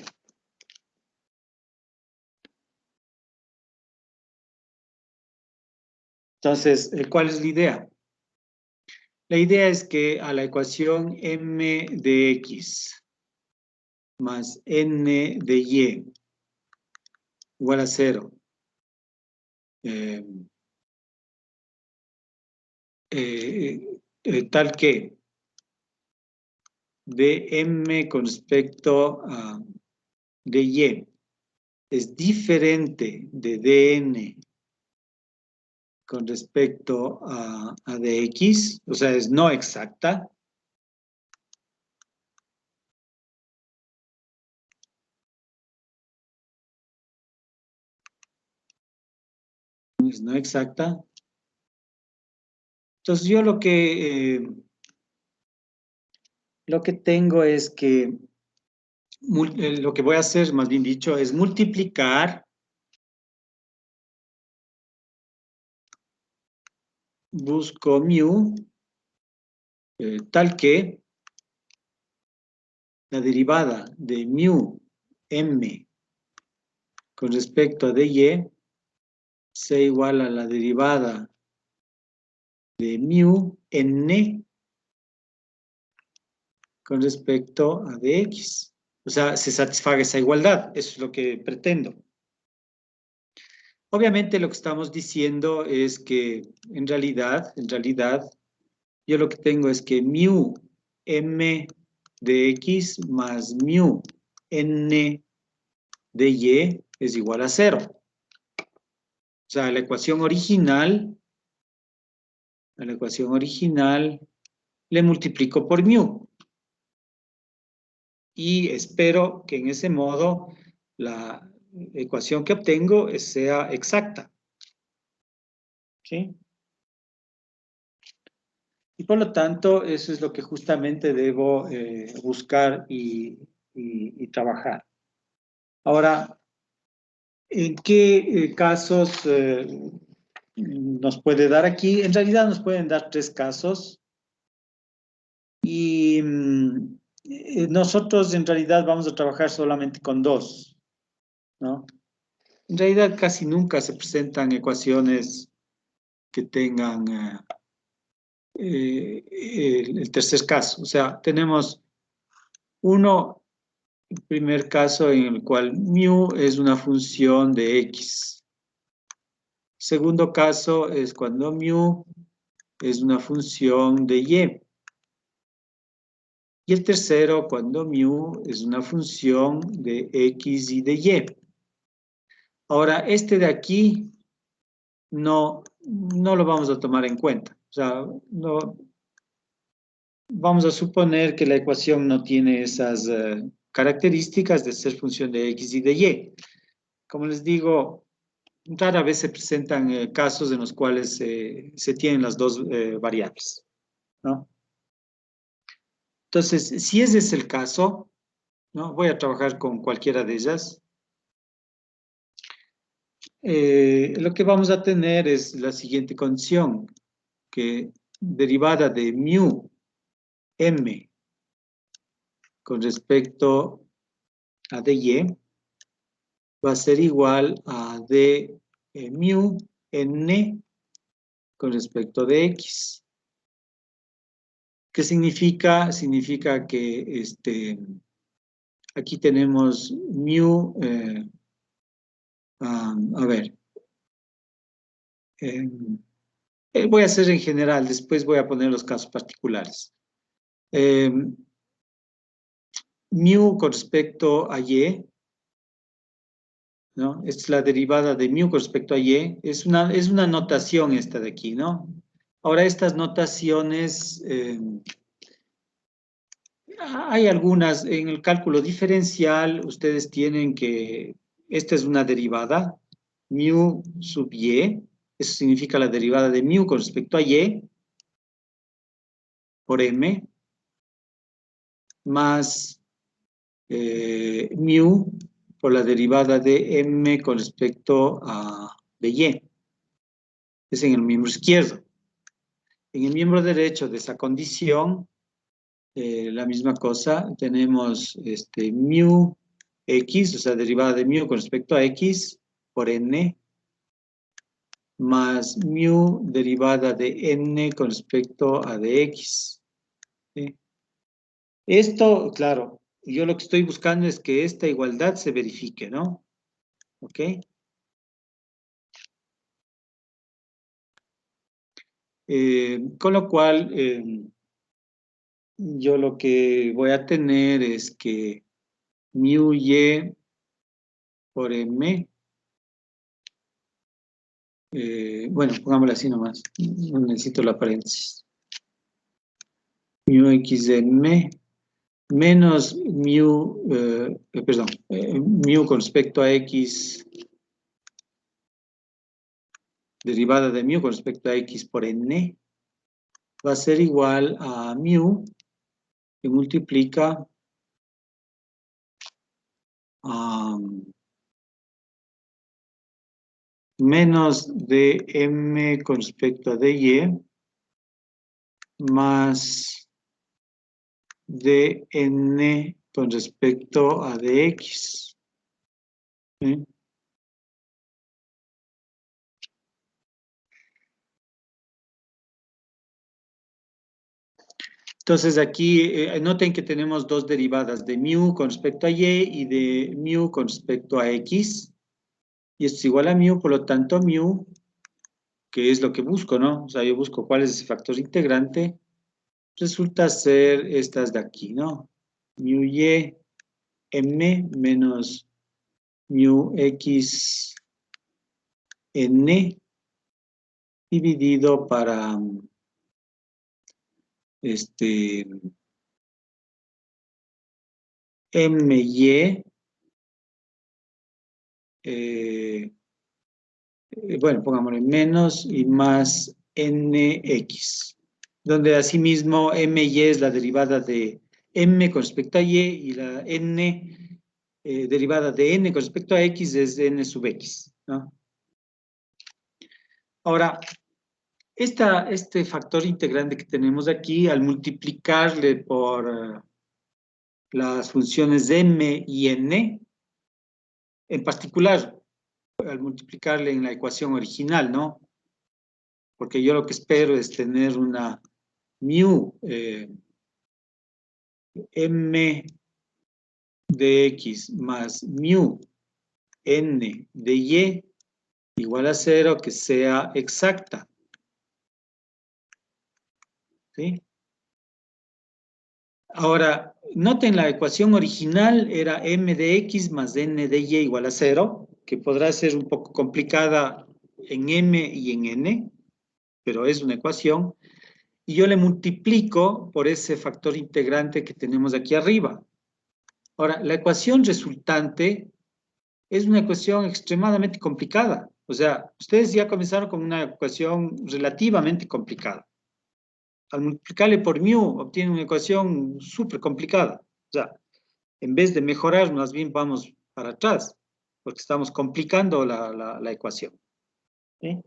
Entonces, ¿cuál es la idea? La idea es que a la ecuación m de x más n de y igual a 0, tal que dm con respecto a dy es diferente de dn con respecto a dx, o sea, es no exacta. Es no exacta. Entonces yo lo que tengo es que lo que voy a hacer, más bien dicho, es multiplicar, busco mu, tal que la derivada de mu m con respecto a dy sea igual a la derivada de mu n con respecto a dx. O sea, se satisfaga esa igualdad, eso es lo que pretendo. Obviamente lo que estamos diciendo es que en realidad, yo lo que tengo es que mu m de x más mu n de y es igual a 0. O sea, a la ecuación original le multiplico por mu. Y espero que en ese modo la ecuación que obtengo sea exacta. ¿Sí? Y por lo tanto, eso es lo que justamente debo buscar y trabajar. Ahora, ¿en qué casos nos puede dar aquí? En realidad nos pueden dar 3 casos. Y nosotros en realidad vamos a trabajar solamente con 2, ¿no? En realidad casi nunca se presentan ecuaciones que tengan el tercer caso. O sea, tenemos el primer caso en el cual mu es una función de x. Segundo caso es cuando mu es una función de y. Y el tercero cuando mu es una función de x y de y. Ahora, este de aquí no lo vamos a tomar en cuenta. O sea, no, vamos a suponer que la ecuación no tiene esas características de ser función de x y de y. Como les digo, rara vez se presentan casos en los cuales se tienen las dos variables, ¿no? Entonces, si ese es el caso, ¿no? Voy a trabajar con cualquiera de ellas. Lo que vamos a tener es la siguiente condición, que derivada de mu m con respecto a dy va a ser igual a d mu n con respecto de x. ¿Qué significa? Significa que aquí tenemos mu, a ver, voy a hacer en general, después voy a poner los casos particulares. Mu con respecto a y, ¿no? Esta es la derivada de mu con respecto a y, es una notación esta de aquí, ¿no? Ahora estas notaciones, hay algunas, en el cálculo diferencial, ustedes tienen que, esta es una derivada, mu sub y, eso significa la derivada de mu con respecto a y, por m, más mu por la derivada de m con respecto a y. Es en el miembro izquierdo. En el miembro derecho de esa condición, la misma cosa, tenemos mu x, o sea, derivada de mu con respecto a x por n, más mu derivada de n con respecto a dx. ¿Sí? Esto, claro, yo lo que estoy buscando es que esta igualdad se verifique, ¿no? ¿Ok? Con lo cual, yo lo que voy a tener es que mu y por m, bueno, pongámoslo así nomás, no necesito la paréntesis. Mu x de m menos mu, perdón, mu con respecto a x, derivada de mu con respecto a x por n, va a ser igual a mu que multiplica a menos de m con respecto a dy más de n con respecto a dx. ¿Sí? Entonces aquí noten que tenemos dos derivadas de mu con respecto a y de mu con respecto a x. Y esto es igual a mu, por lo tanto mu, que es lo que busco, ¿no? O sea, yo busco cuál es ese factor integrante, resulta ser estas de aquí, ¿no? Mu y m menos mu x n dividido para my, bueno, pongámosle menos y más nx, donde asimismo my es la derivada de m con respecto a y la n derivada de n con respecto a x es n sub x, ¿no? Ahora, este factor integrante que tenemos aquí, al multiplicarle por las funciones m y n, en particular, al multiplicarle en la ecuación original, ¿no? Porque yo lo que espero es tener una mu m de x más mu n de y igual a 0 que sea exacta. ¿Sí? Ahora, noten la ecuación original era m de x más n de y igual a 0, que podrá ser un poco complicada en m y en n, pero es una ecuación, y yo le multiplico por ese factor integrante que tenemos aquí arriba. Ahora, la ecuación resultante es una ecuación extremadamente complicada. O sea, ustedes ya comenzaron con una ecuación relativamente complicada. Al multiplicarle por mu, obtienen una ecuación súper complicada. O sea, en vez de mejorar, más bien vamos para atrás, porque estamos complicando la ecuación. ¿Sí?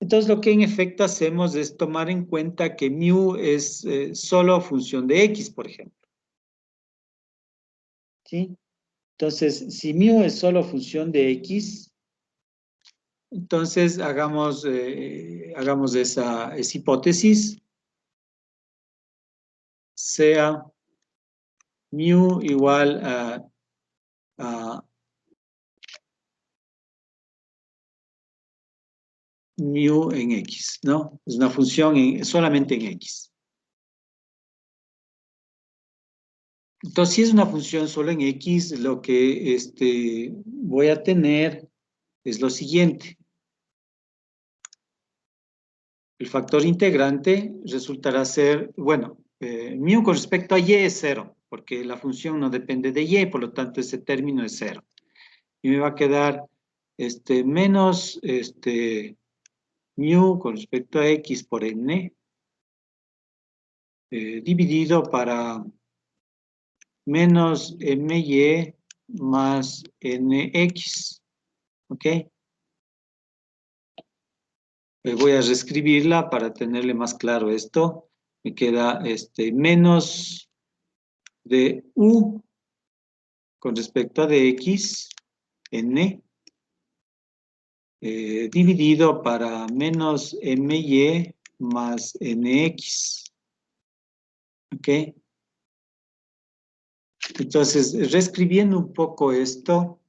Entonces, lo que en efecto hacemos es tomar en cuenta que mu es solo función de x, por ejemplo. ¿Sí? Entonces, si mu es solo función de x, entonces hagamos esa hipótesis, sea mu igual a mu en x, ¿no? Es una función solamente en x. Entonces, si es una función solo en x, lo que voy a tener es lo siguiente. El factor integrante resultará ser, bueno, mu con respecto a y es 0, porque la función no depende de y, por lo tanto ese término es 0. Y me va a quedar menos mu con respecto a x por n, dividido para menos my más nx, ¿ok? Voy a reescribirla para tenerle más claro esto. Me queda menos de u con respecto a dx, n, dividido para menos my más nx. ¿Ok? Entonces, reescribiendo un poco esto,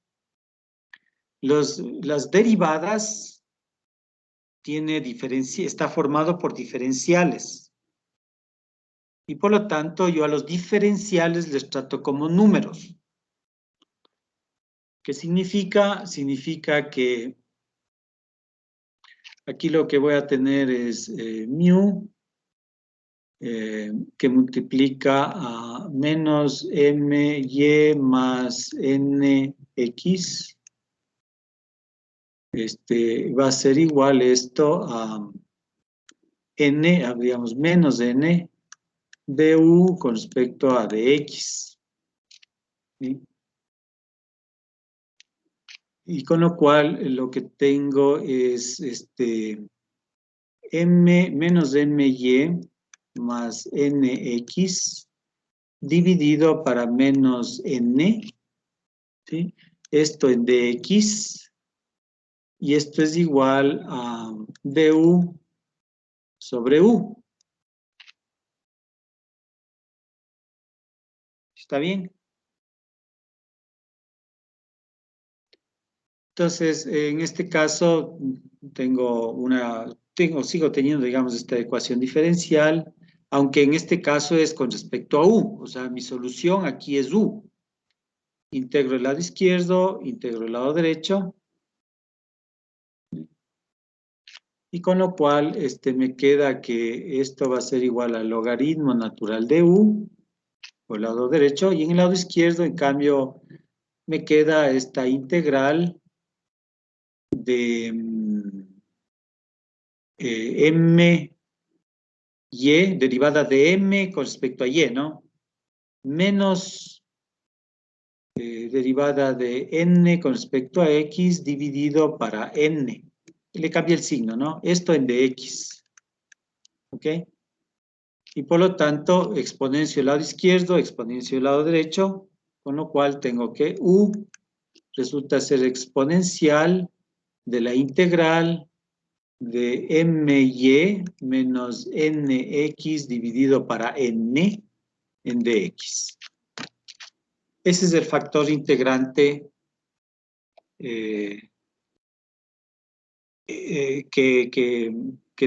las derivadas está formado por diferenciales. Y por lo tanto, yo a los diferenciales les trato como números. ¿Qué significa? Significa que aquí lo que voy a tener es mu, que multiplica a menos my más nx. Va a ser igual esto a n, habríamos menos n, du con respecto a dx. ¿Sí? Y con lo cual lo que tengo es menos my más nx dividido para menos n, ¿sí? Esto en dx, y esto es igual a du sobre u. ¿Está bien? Entonces, en este caso, sigo teniendo, digamos, esta ecuación diferencial, aunque en este caso es con respecto a u, o sea, mi solución aquí es u. Integro el lado izquierdo, integro el lado derecho, y con lo cual me queda que esto va a ser igual al logaritmo natural de u, por el lado derecho, y en el lado izquierdo, en cambio, me queda esta integral de m, y, derivada de m con respecto a y, ¿no? Menos derivada de n con respecto a x dividido para n. Le cambié el signo, ¿no? Esto en dx. ¿Ok? Y por lo tanto, exponencio del lado izquierdo, exponencio del lado derecho, con lo cual tengo que u resulta ser exponencial de la integral de my menos nx dividido para n en dx. Ese es el factor integrante que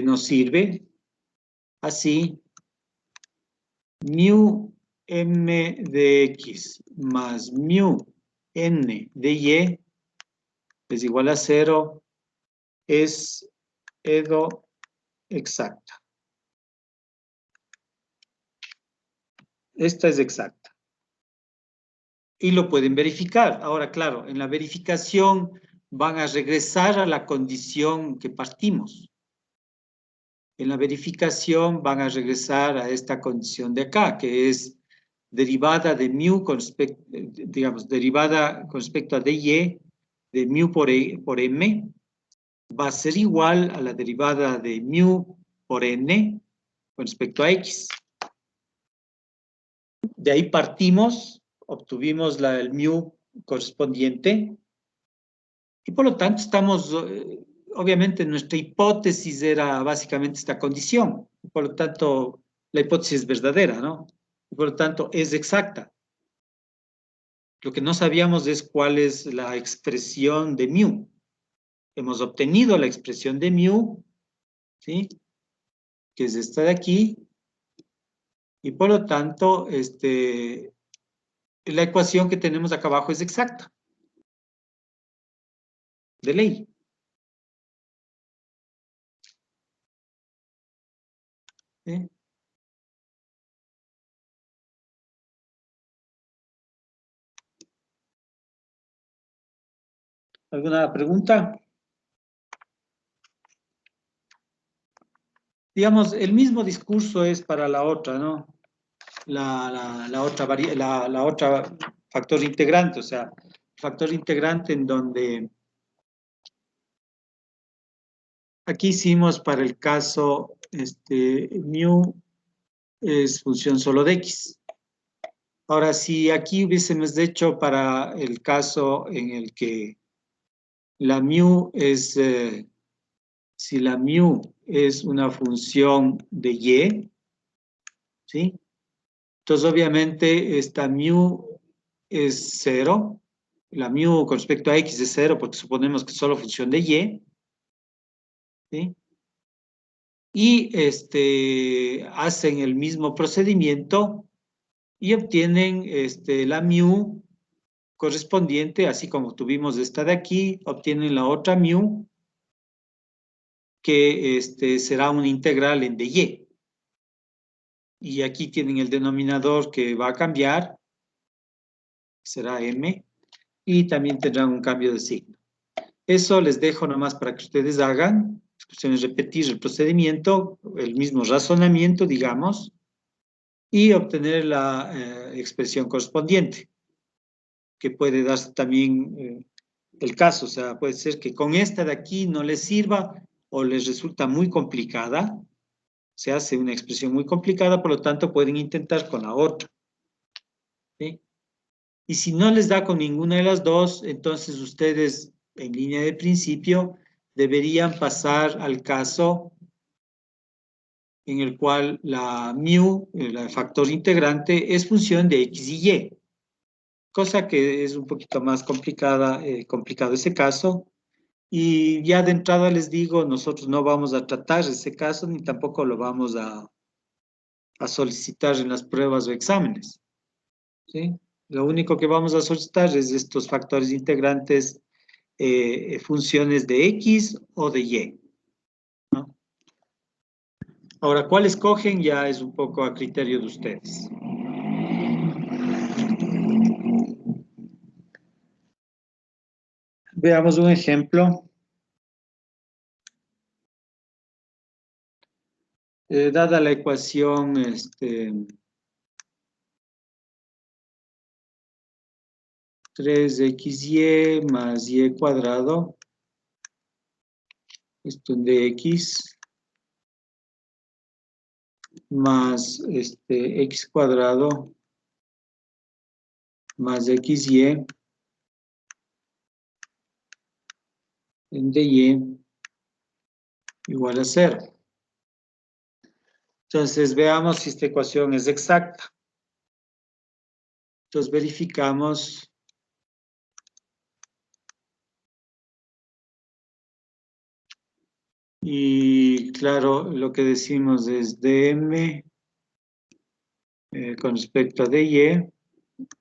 nos sirve. Así, mu m de x más mu n de y es igual a 0, es edo exacta. Esta es exacta. Y lo pueden verificar. Ahora, claro, en la verificación van a regresar a la condición que partimos. En la verificación van a regresar a esta condición de acá, que es derivada de mu con respecto, digamos, derivada con respecto a dy de mu por m, va a ser igual a la derivada de mu por n con respecto a x. De ahí partimos, obtuvimos el mu correspondiente, y por lo tanto estamos, obviamente nuestra hipótesis era básicamente esta condición, por lo tanto la hipótesis es verdadera, ¿no? Por lo tanto es exacta. Lo que no sabíamos es cuál es la expresión de mu. Hemos obtenido la expresión de mu, ¿sí? Que es esta de aquí, y por lo tanto, la ecuación que tenemos acá abajo es exacta. De ley. ¿Sí? ¿Alguna pregunta? Digamos, el mismo discurso es para la otra, ¿no? La otra factor integrante, o sea, factor integrante en donde aquí hicimos para el caso, mu es función solo de x. Ahora, si aquí hubiésemos hecho para el caso en el que la mu es, si la mu es una función de y, ¿sí? Entonces, obviamente, esta mu es 0. La mu con respecto a x es 0 porque suponemos que es solo función de y. ¿Sí? Y hacen el mismo procedimiento y obtienen la mu correspondiente, así como tuvimos esta de aquí, obtienen la otra mu que será una integral en dy. Y aquí tienen el denominador que va a cambiar, será m, y también tendrán un cambio de signo. Eso les dejo nomás para que ustedes hagan. Es cuestión de repetir el procedimiento, el mismo razonamiento, digamos, y obtener la expresión correspondiente, que puede darse también el caso. O sea, puede ser que con esta de aquí no les sirva o les resulta muy complicada. Se hace una expresión muy complicada, por lo tanto pueden intentar con la otra. ¿Sí? Y si no les da con ninguna de las dos, entonces ustedes, en línea de principio, deberían pasar al caso en el cual la mu, el factor integrante, es función de x y y. Cosa que es un poquito más complicado ese caso. Y ya de entrada les digo, nosotros no vamos a tratar ese caso, ni tampoco lo vamos a solicitar en las pruebas o exámenes. ¿Sí? Lo único que vamos a solicitar es estos factores integrantes, funciones de X o de Y. ¿No? Ahora, ¿cuál escogen? Ya es un poco a criterio de ustedes. Veamos un ejemplo. Dada la ecuación, 3xy más y cuadrado, esto de x, más x cuadrado más xy en dy igual a 0. Entonces veamos si esta ecuación es exacta. Entonces verificamos. Y claro, lo que decimos es dm con respecto a dy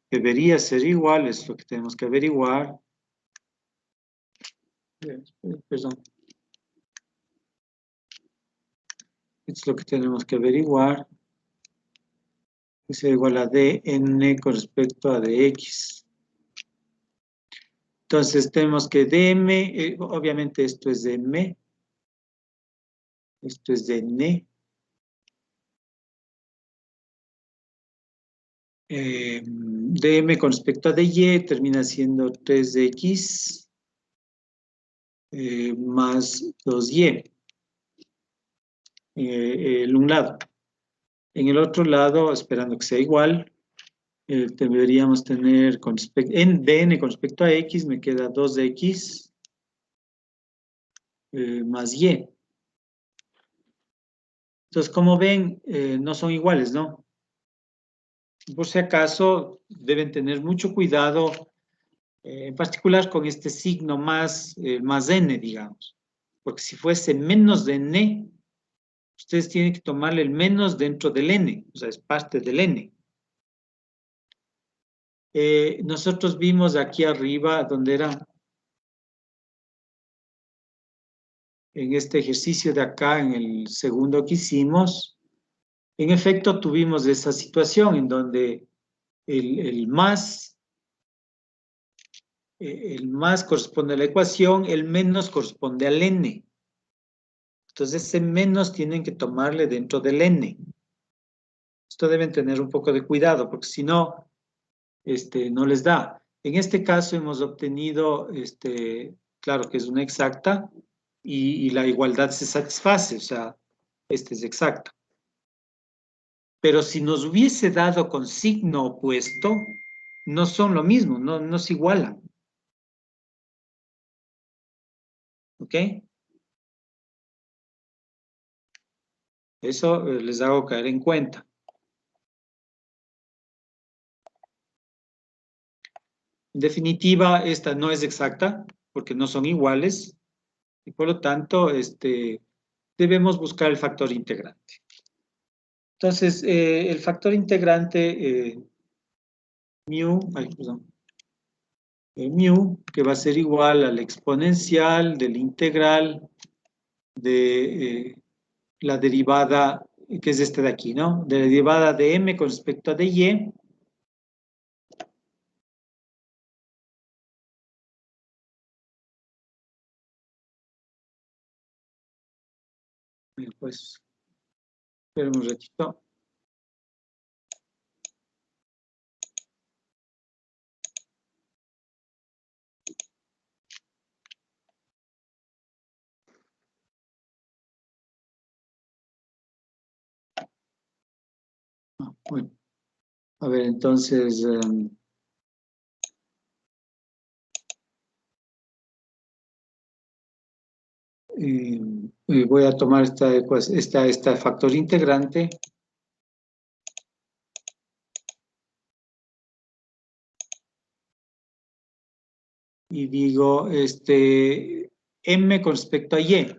debería ser igual, es lo que tenemos que averiguar. Perdón. Es lo que tenemos que averiguar. Es igual a dn con respecto a dx. Entonces tenemos que dm, obviamente esto es dm, esto es dn. Dm con respecto a dy termina siendo 3x más 2y. En un lado. En el otro lado, esperando que sea igual, deberíamos tener en dn con respecto a x me queda 2x más y. Entonces, como ven, no son iguales, ¿no? Por si acaso, deben tener mucho cuidado, en particular con este signo más n, digamos. Porque si fuese menos de n, ustedes tienen que tomarle el menos dentro del n, o sea, es parte del n. Nosotros vimos aquí arriba, donde era, en este ejercicio de acá, en el segundo que hicimos, en efecto tuvimos esa situación en donde el más corresponde a la ecuación, el menos corresponde al n. Entonces ese menos tienen que tomarle dentro del n. Esto deben tener un poco de cuidado, porque si no, no les da. En este caso hemos obtenido, claro que es una exacta, y la igualdad se satisface, o sea, es exacta. Pero si nos hubiese dado con signo opuesto, no son lo mismo, no se igualan. ¿Ok? Eso les hago caer en cuenta. En definitiva, esta no es exacta porque no son iguales y por lo tanto debemos buscar el factor integrante. Entonces, el factor integrante mu, que va a ser igual al exponencial del integral de la derivada, que es este de aquí, ¿no? De la derivada de m con respecto a dy. Pues, esperen un ratito. Bueno, a ver, entonces, voy a tomar esta factor integrante. Y digo, m con respecto a y.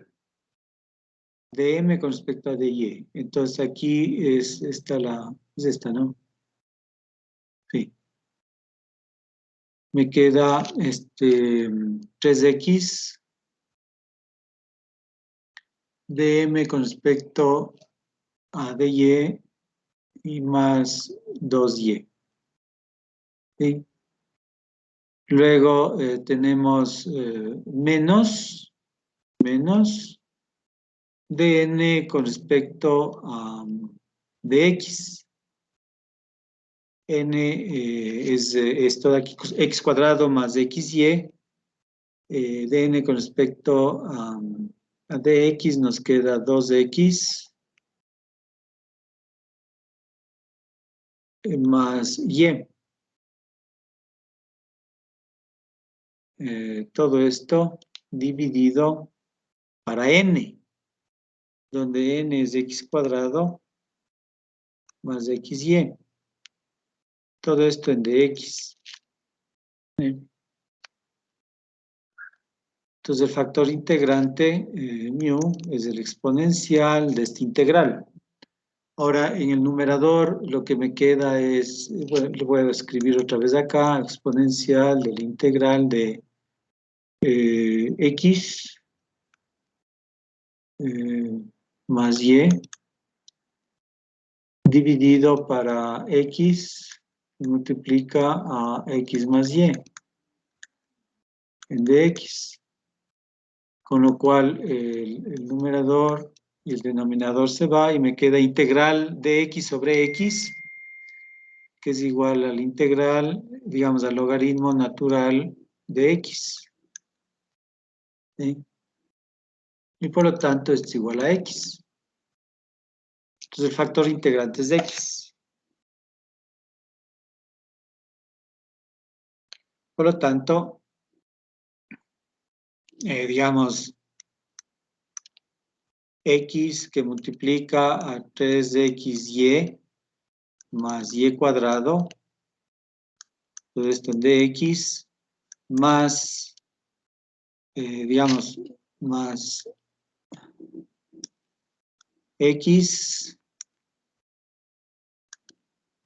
De m con respecto a dy. Entonces aquí es esta ¿no? Sí. Me queda 3x de m con respecto a dy y más 2y. ¿Sí? Luego tenemos menos dn con respecto a dx. N es esto de aquí, x cuadrado más xy. Dn con respecto a dx nos queda 2x más y. Todo esto dividido para n, donde n es x cuadrado más xy. Todo esto en dx. Entonces el factor integrante, mu, es el exponencial de este integral. Ahora, en el numerador, lo que me queda es, bueno, lo voy a escribir otra vez acá, exponencial del integral de x más y dividido para x multiplica a x más y en dx, con lo cual el numerador y el denominador se va y me queda integral de x sobre x, que es igual al integral, digamos, al logaritmo natural de x. ¿Sí? Y por lo tanto esto es igual a x. Entonces el factor integrante es x. Por lo tanto, digamos, x que multiplica a 3xy más y cuadrado, todo esto en dx, más, digamos, más x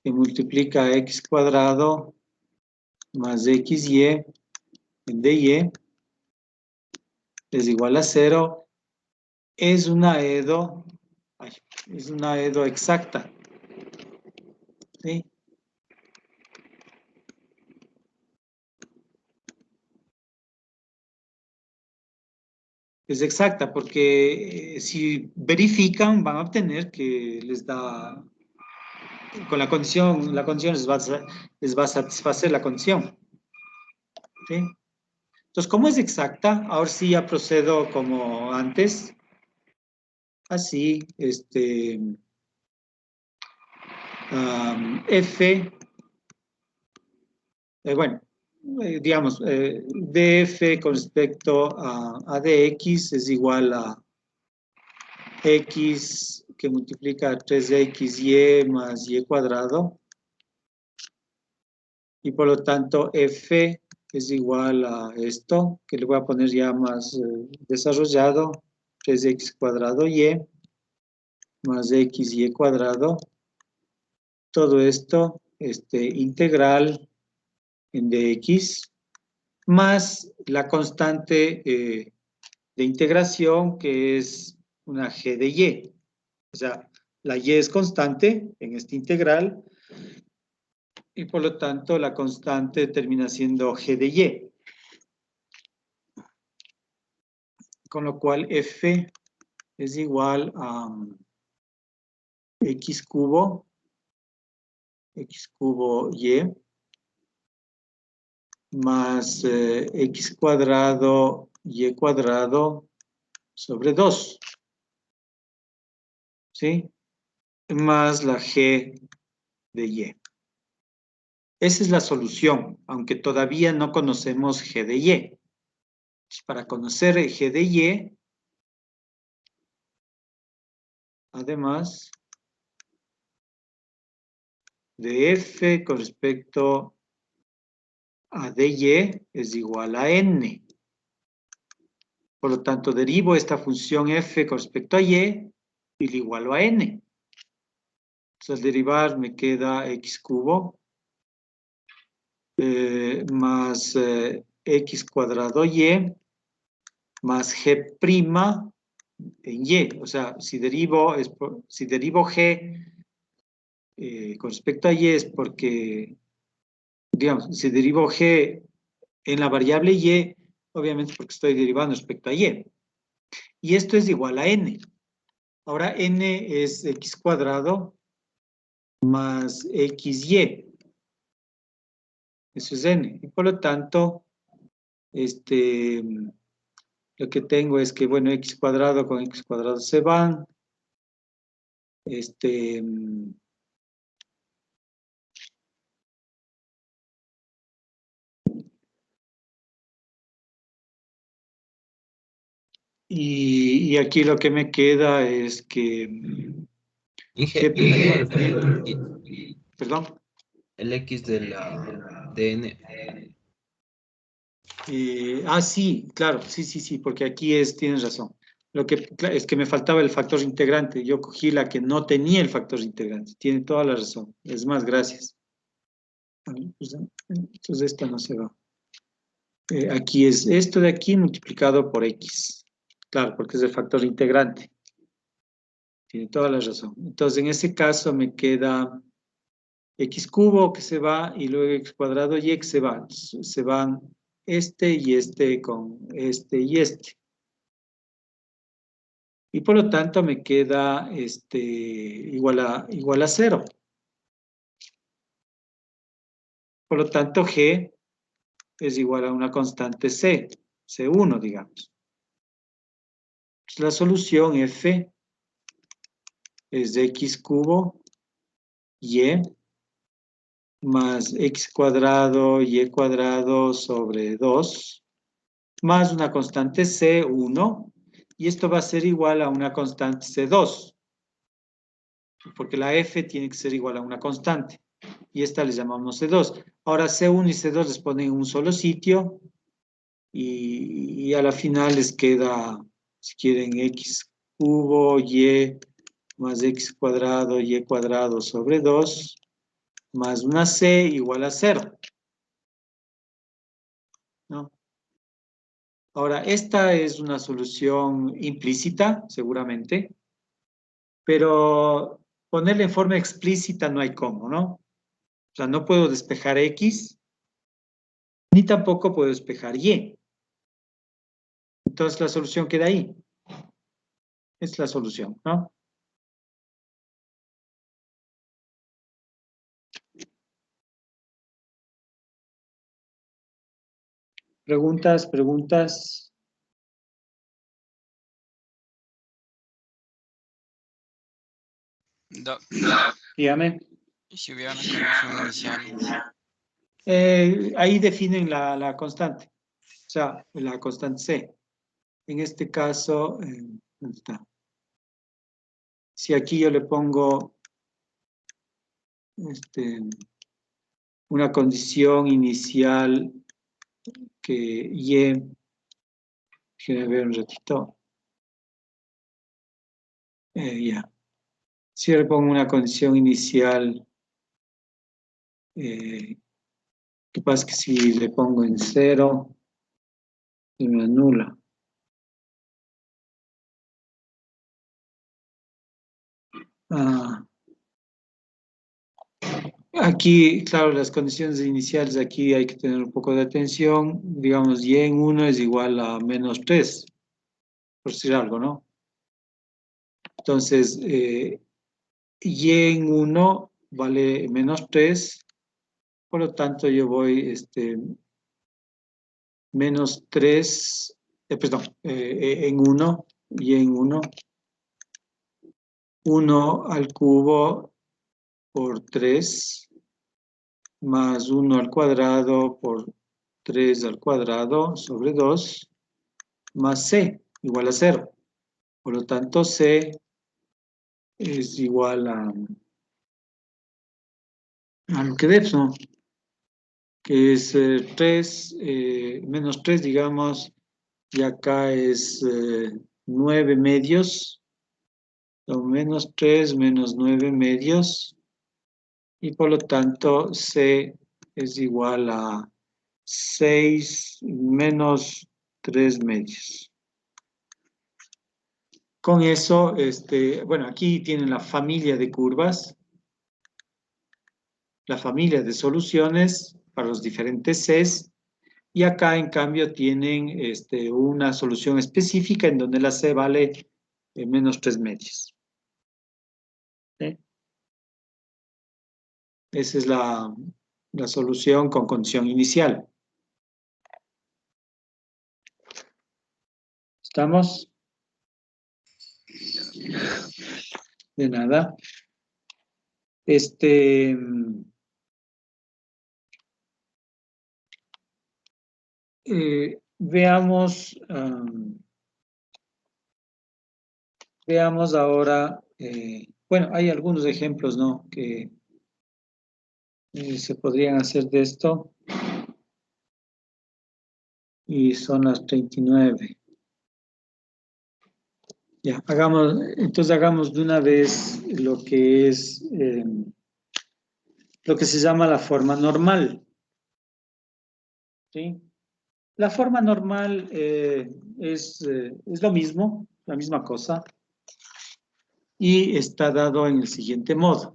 que multiplica a x cuadrado más xy en dy es igual a 0, es una EDO exacta. ¿Sí? Es exacta porque si verifican van a obtener que les da, con la condición les va a satisfacer la condición. ¿Sí? Entonces, como es exacta, ahora sí ya procedo como antes. Así, f, bueno, digamos, df con respecto a dx es igual a x que multiplica 3xy más y cuadrado, y por lo tanto f es igual a esto, que le voy a poner ya más desarrollado, 3x cuadrado y más xy cuadrado, todo esto integral en dx, más la constante de integración, que es una g de y. O sea, la y es constante en este integral, y por lo tanto la constante termina siendo g de y. Con lo cual f es igual a x cubo y más x cuadrado y cuadrado sobre 2, ¿sí? Más la g de y. Esa es la solución, aunque todavía no conocemos g de y. Para conocer g de y, además de f con respecto a dy es igual a n. Por lo tanto, derivo esta función f con respecto a y le igualo a n. Entonces, al derivar me queda x cubo más x cuadrado y más g' en y. O sea, si derivo g con respecto a y es porque, digamos, si derivo g en la variable y, obviamente porque estoy derivando respecto a y. Y esto es igual a n. Ahora n es x cuadrado más xy. Eso es n. Y por lo tanto, lo que tengo es que, bueno, x cuadrado con x cuadrado se van. Y aquí lo que me queda es que... Inge, ahí me refería al X. Perdón. El X de la DN. Sí, claro, sí, porque aquí tienes razón. Lo que es que me faltaba el factor integrante. Yo cogí la que no tenía el factor integrante. Tiene toda la razón. Es más, gracias. Entonces esta no se va. Aquí es esto de aquí multiplicado por x. Claro, porque es el factor integrante. Tiene toda la razón. Entonces, en ese caso me queda x cubo que se va y luego x cuadrado y x se va. Entonces, se van este y este con este y este. Y por lo tanto me queda igual a 0. Por lo tanto, g es igual a una constante c, c1, digamos. La solución f es de x cubo y más x cuadrado y cuadrado sobre 2 más una constante c1, y esto va a ser igual a una constante c2, porque la f tiene que ser igual a una constante, y esta le llamamos c2. Ahora c1 y c2 les ponen en un solo sitio, y a la final les queda, si quieren, x cubo y más x cuadrado y cuadrado sobre 2 más una c igual a 0. ¿No? Ahora, esta es una solución implícita, seguramente, pero ponerla en forma explícita no hay cómo, ¿no? O sea, no puedo despejar x, ni tampoco puedo despejar y. Entonces, la solución queda ahí. Es la solución, ¿no? Preguntas. Doc, Dígame. ¿y si hubiera una condición inicial Ahí definen la constante, o sea, la constante C. En este caso, ¿dónde está? Si aquí yo le pongo una condición inicial que Y, déjenme ver un ratito, ya. Si yo le pongo una condición inicial, ¿qué pasa? Que si le pongo en 0, se me anula. Aquí, claro, las condiciones iniciales, aquí hay que tener un poco de atención. Digamos, y en 1 es igual a menos 3, por decir algo, ¿no? Entonces, y en 1 vale menos 3, por lo tanto yo voy menos 3, perdón, en 1, y en 1, 1 al cubo por 3, más 1 al cuadrado por 3 al cuadrado sobre 2, más C igual a 0. Por lo tanto, C es igual a lo que debes, ¿no? Que es 3, menos 3, digamos, y acá es 9 medios, o menos 3 menos 9 medios, y por lo tanto C es igual a 6 menos 3 medios. Con eso, bueno, aquí tienen la familia de curvas, la familia de soluciones para los diferentes Cs, y acá en cambio tienen una solución específica en donde la C vale menos 3 medios. ¿Sí? Esa es la solución con condición inicial. ¿Estamos? De nada. Veamos ahora, bueno, hay algunos ejemplos, ¿no? Que se podrían hacer de esto. Y son las 39. Ya, entonces hagamos de una vez lo que es, lo que se llama la forma normal. ¿Sí? La forma normal es lo mismo, la misma cosa, y está dado en el siguiente modo.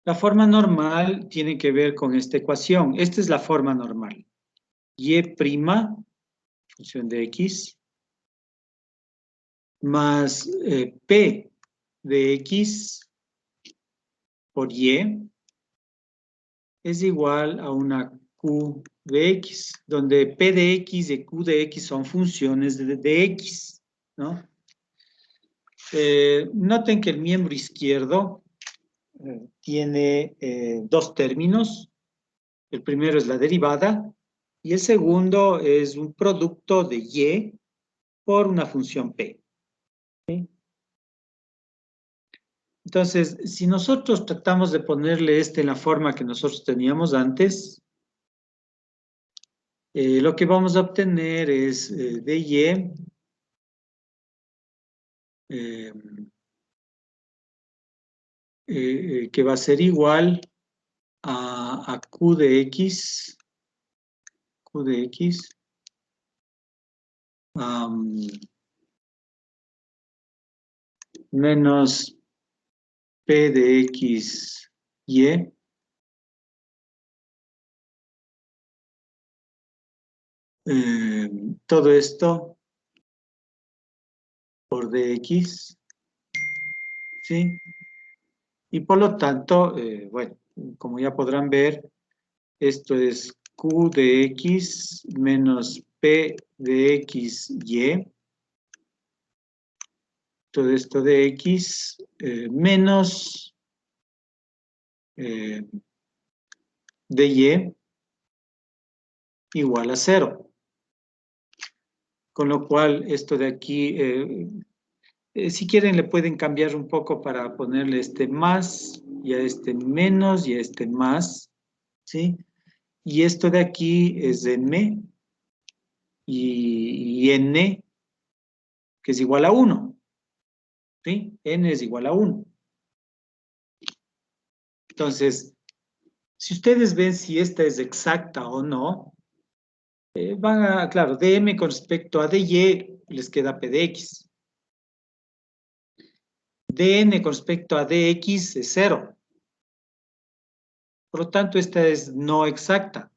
La forma normal tiene que ver con esta ecuación. Esta es la forma normal. Y', función de x, más p de x por y es igual a una q de x, donde p de x y q de x son funciones de x, ¿no? Noten que el miembro izquierdo tiene dos términos. El primero es la derivada y el segundo es un producto de y por una función p. ¿Sí? Entonces, si nosotros tratamos de ponerle en la forma que nosotros teníamos antes, lo que vamos a obtener es de y que va a ser igual a q de x, menos p de x y todo esto por dx, ¿sí? Y por lo tanto, bueno, como ya podrán ver, esto es q de x menos P de X, Y. Todo esto de X menos de Y igual a 0. Con lo cual, esto de aquí, si quieren le pueden cambiar un poco para ponerle este más, y a este menos, y a este más, ¿sí? Y esto de aquí es M y N, que es igual a 1, ¿sí? N es igual a 1. Entonces, si ustedes ven si esta es exacta o no, van a, claro, dm con respecto a dy les queda p de x. dn con respecto a dx es 0. Por lo tanto, esta es no exacta.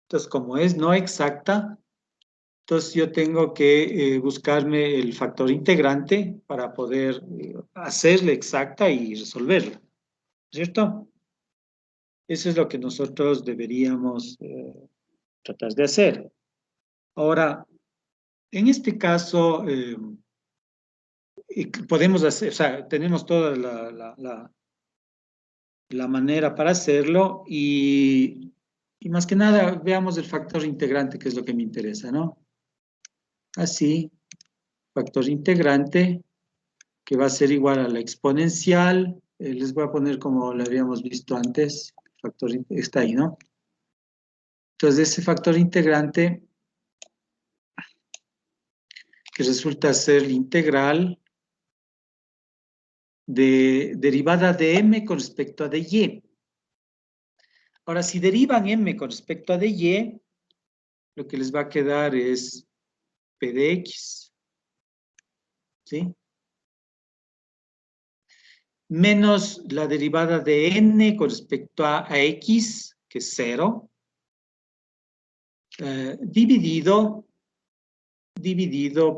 Entonces, como es no exacta, entonces yo tengo que buscarme el factor integrante para poder hacerla exacta y resolverla, ¿cierto? Eso es lo que nosotros deberíamos tratar de hacer. Ahora, en este caso, podemos hacer, o sea, tenemos toda la manera para hacerlo y más que nada veamos el factor integrante, que es lo que me interesa, ¿no? Así, factor integrante, que va a ser igual a la exponencial, les voy a poner como lo habíamos visto antes, factor está ahí, ¿no? Entonces, ese factor integrante, que resulta ser integral de derivada de m con respecto a de y. Ahora, si derivan m con respecto a de y, lo que les va a quedar es p de x, ¿sí? Menos la derivada de n con respecto a x, que es 0, dividido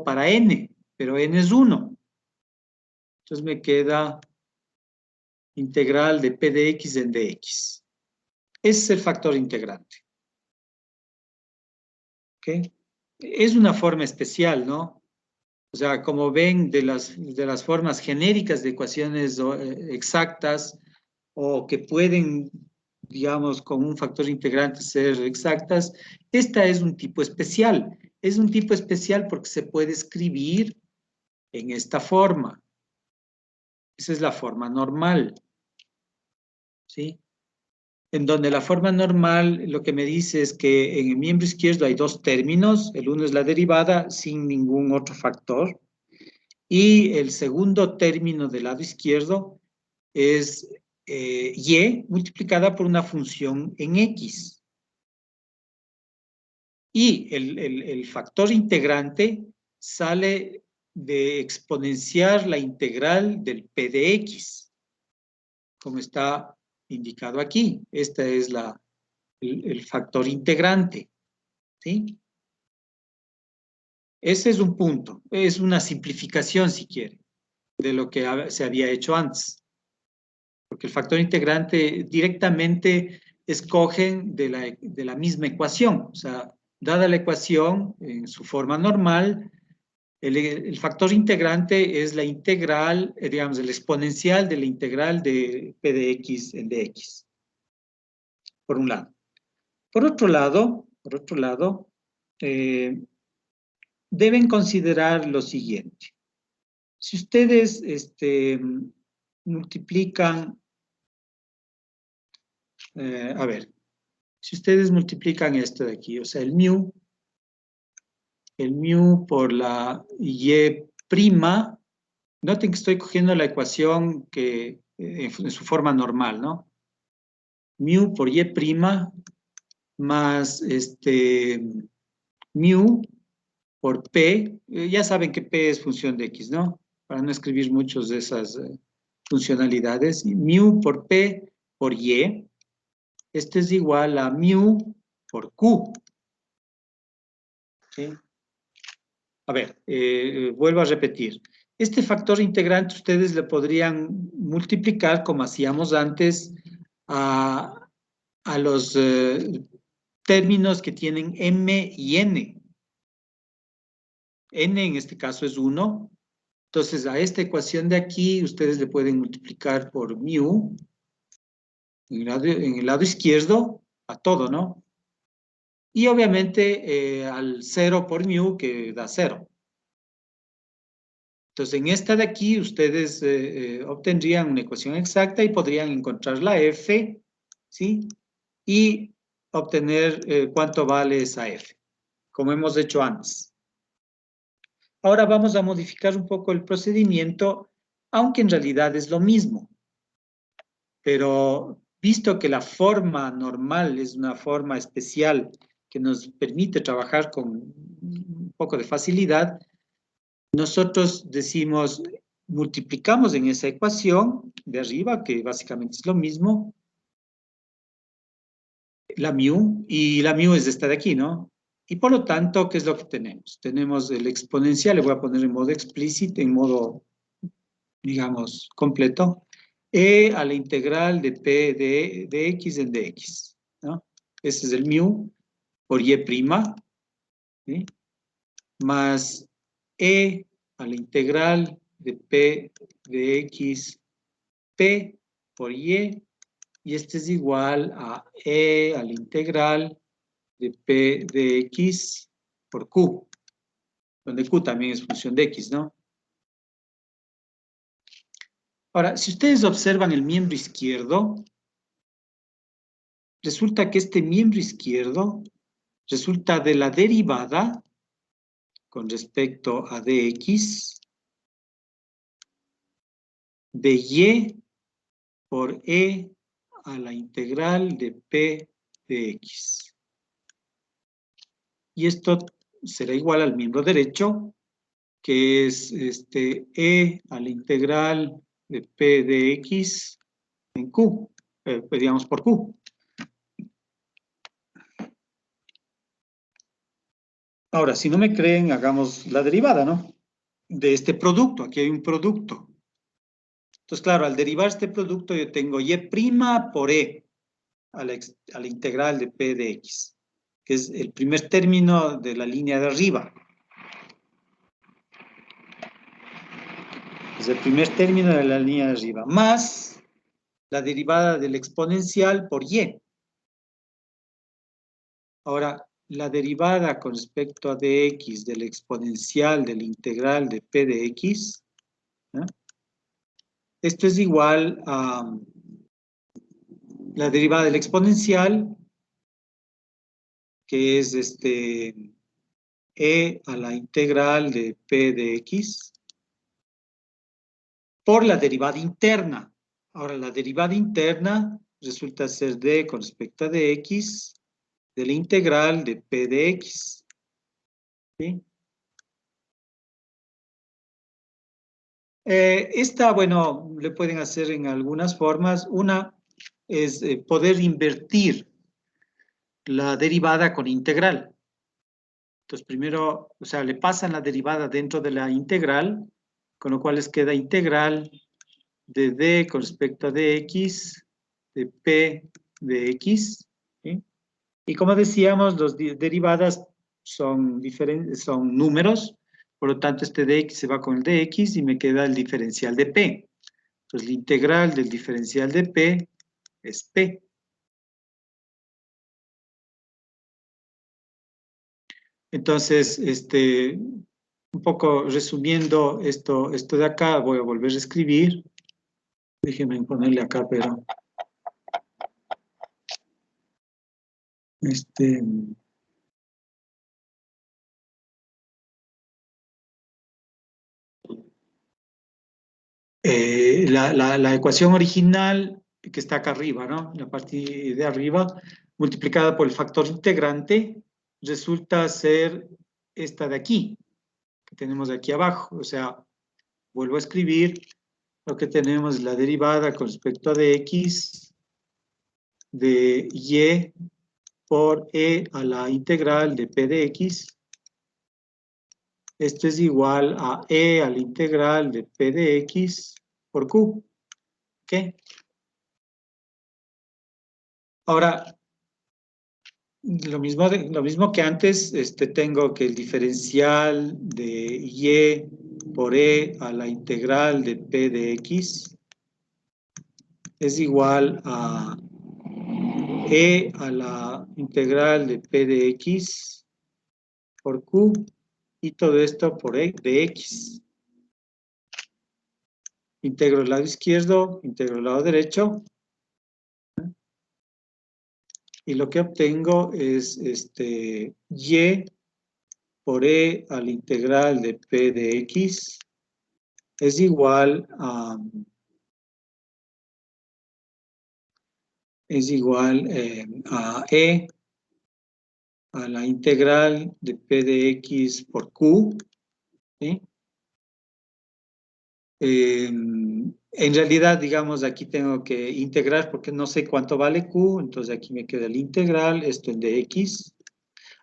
para n, pero n es 1. Entonces me queda integral de p de x en dx. Ese es el factor integrante. ¿Ok? Es una forma especial, ¿no? O sea, como ven, de las formas genéricas de ecuaciones exactas o que pueden, digamos, con un factor integrante ser exactas, esta es un tipo especial. Es un tipo especial porque se puede escribir en esta forma. Esa es la forma normal, ¿sí? En donde la forma normal lo que me dice es que en el miembro izquierdo hay dos términos, el uno es la derivada sin ningún otro factor, y el segundo término del lado izquierdo es y multiplicada por una función en x. Y el factor integrante sale de exponenciar la integral del p de x, como está indicado aquí. Este es el factor integrante, ¿sí? Ese es un punto, es una simplificación, si quiere, de lo que se había hecho antes. Porque el factor integrante directamente escogen de la misma ecuación. O sea, dada la ecuación en su forma normal, el factor integrante es la integral, digamos, el exponencial de la integral de p de x en dx. Por un lado. Por otro lado, deben considerar lo siguiente. Si ustedes multiplican, a ver, si ustedes multiplican esto de aquí, o sea, el mu por la y prima, noten que estoy cogiendo la ecuación que en su forma normal, ¿no? Mu por y prima más mu por p, ya saben que p es función de x, ¿no? Para no escribir muchas de esas funcionalidades. Mu por p por y, este es igual a mu por q. ¿Sí? A ver, vuelvo a repetir. Este factor integrante ustedes le podrían multiplicar, como hacíamos antes, a los términos que tienen m y n. N en este caso es 1. Entonces, a esta ecuación de aquí, ustedes le pueden multiplicar por mu en el lado izquierdo, a todo, ¿no? Y obviamente al 0 por mu, que da 0. Entonces, en esta de aquí, ustedes obtendrían una ecuación exacta y podrían encontrar la f, ¿sí? Y obtener cuánto vale esa f, como hemos hecho antes. Ahora vamos a modificar un poco el procedimiento, aunque en realidad es lo mismo. Pero visto que la forma normal es una forma especial que nos permite trabajar con un poco de facilidad, nosotros decimos, multiplicamos en esa ecuación de arriba, que básicamente es lo mismo, la mu, y la mu es esta de aquí, ¿no? Y por lo tanto, ¿qué es lo que tenemos? Tenemos el exponencial, le voy a poner en modo explícito, en modo, digamos, completo, e a la integral de p de x en dx, ¿no? Ese es el mu por y', ¿sí? Más e a la integral de p de x, p por y este es igual a e a la integral de p de x por q, donde q también es función de x, ¿no? Ahora, si ustedes observan el miembro izquierdo, resulta que este miembro izquierdo resulta de la derivada con respecto a dx de y por e a la integral de p de x. Y esto será igual al miembro derecho, que es e a la integral de p de x en q, digamos por q. Ahora, si no me creen, hagamos la derivada, ¿no? De este producto, aquí hay un producto. Entonces, claro, al derivar este producto yo tengo y' por e a la integral de p de x, que es el primer término de la línea de arriba. Es el primer término de la línea de arriba, más la derivada del exponencial por y. Ahora, la derivada con respecto a dx del exponencial de la integral de p de x, ¿no? Esto es igual a la derivada del exponencial, que es e a la integral de p de x, por la derivada interna. Ahora, la derivada interna resulta ser d con respecto a dx de la integral de p de x. ¿Sí? Esta, bueno, le pueden hacer en algunas formas. Una es poder invertir la derivada con integral. Entonces, primero, o sea, le pasan la derivada dentro de la integral, con lo cual les queda integral de d con respecto a dx, de p de x, ¿sí? Y como decíamos, las derivadas son números, por lo tanto este dx se va con el dx y me queda el diferencial de p. Entonces la integral del diferencial de p es p. Entonces, un poco resumiendo esto de acá, voy a volver a escribir. Déjenme ponerle acá, pero... la ecuación original que está acá arriba, ¿no? La parte de arriba, multiplicada por el factor integrante, resulta ser esta de aquí, que tenemos aquí abajo. O sea, vuelvo a escribir, lo que tenemos es la derivada con respecto a dx de y por e a la integral de p de x. Esto es igual a e a la integral de p de x por q. ¿Ok? Ahora, Lo mismo que antes, tengo que el diferencial de y por e a la integral de p de x es igual a e a la integral de p de x por q y todo esto por e de x. Integro el lado izquierdo, integro el lado derecho. Y lo que obtengo es y por e a la integral de p de x es igual a e a la integral de p de x por q, ¿sí? En realidad, digamos, aquí tengo que integrar porque no sé cuánto vale q, entonces aquí me queda el integral, esto en dx.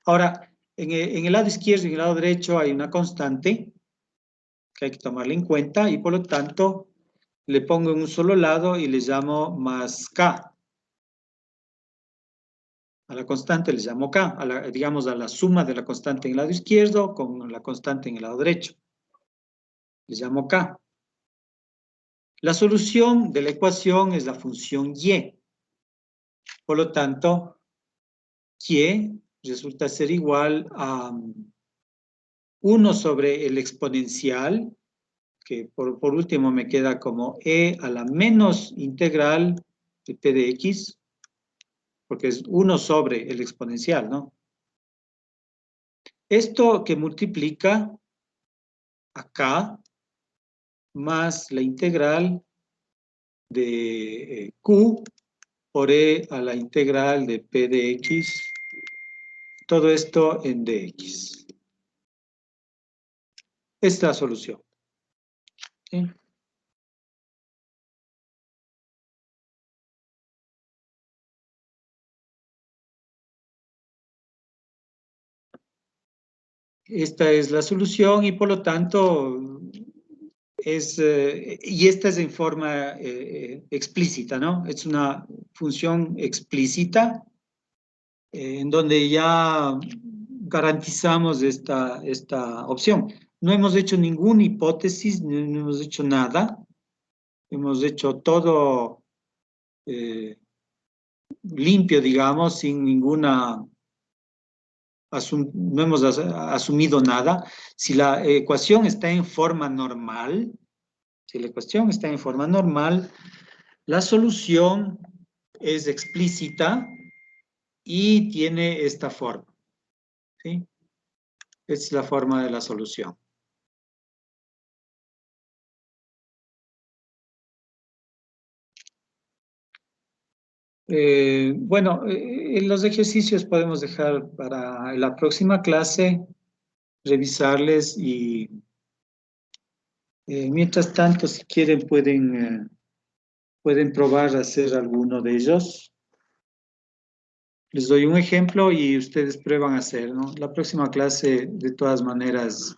Ahora, en el lado izquierdo y en el lado derecho hay una constante que hay que tomarla en cuenta y por lo tanto le pongo en un solo lado y le llamo más k. A la constante le llamo k, digamos a la suma de la constante en el lado izquierdo con la constante en el lado derecho. Le llamo k. La solución de la ecuación es la función y. Por lo tanto, y resulta ser igual a 1 sobre el exponencial, que por último me queda como e a la menos integral de p de x, porque es 1 sobre el exponencial, ¿no? Esto que multiplica acá más la integral de q por e a la integral de p de x, todo esto en dx. Esta es la solución. ¿Sí? Esta es la solución y por lo tanto y esta es en forma explícita, ¿no? Es una función explícita en donde ya garantizamos esta opción. No hemos hecho ninguna hipótesis, no hemos hecho nada, hemos hecho todo limpio, digamos, sin ninguna... no hemos asumido nada. Si la ecuación está en forma normal, la solución es explícita y tiene esta forma, ¿sí? Es la forma de la solución. Bueno, los ejercicios podemos dejar para la próxima clase, revisarles y mientras tanto, si quieren, pueden probar a hacer alguno de ellos. Les doy un ejemplo y ustedes prueban a hacer, ¿no? La próxima clase, de todas maneras,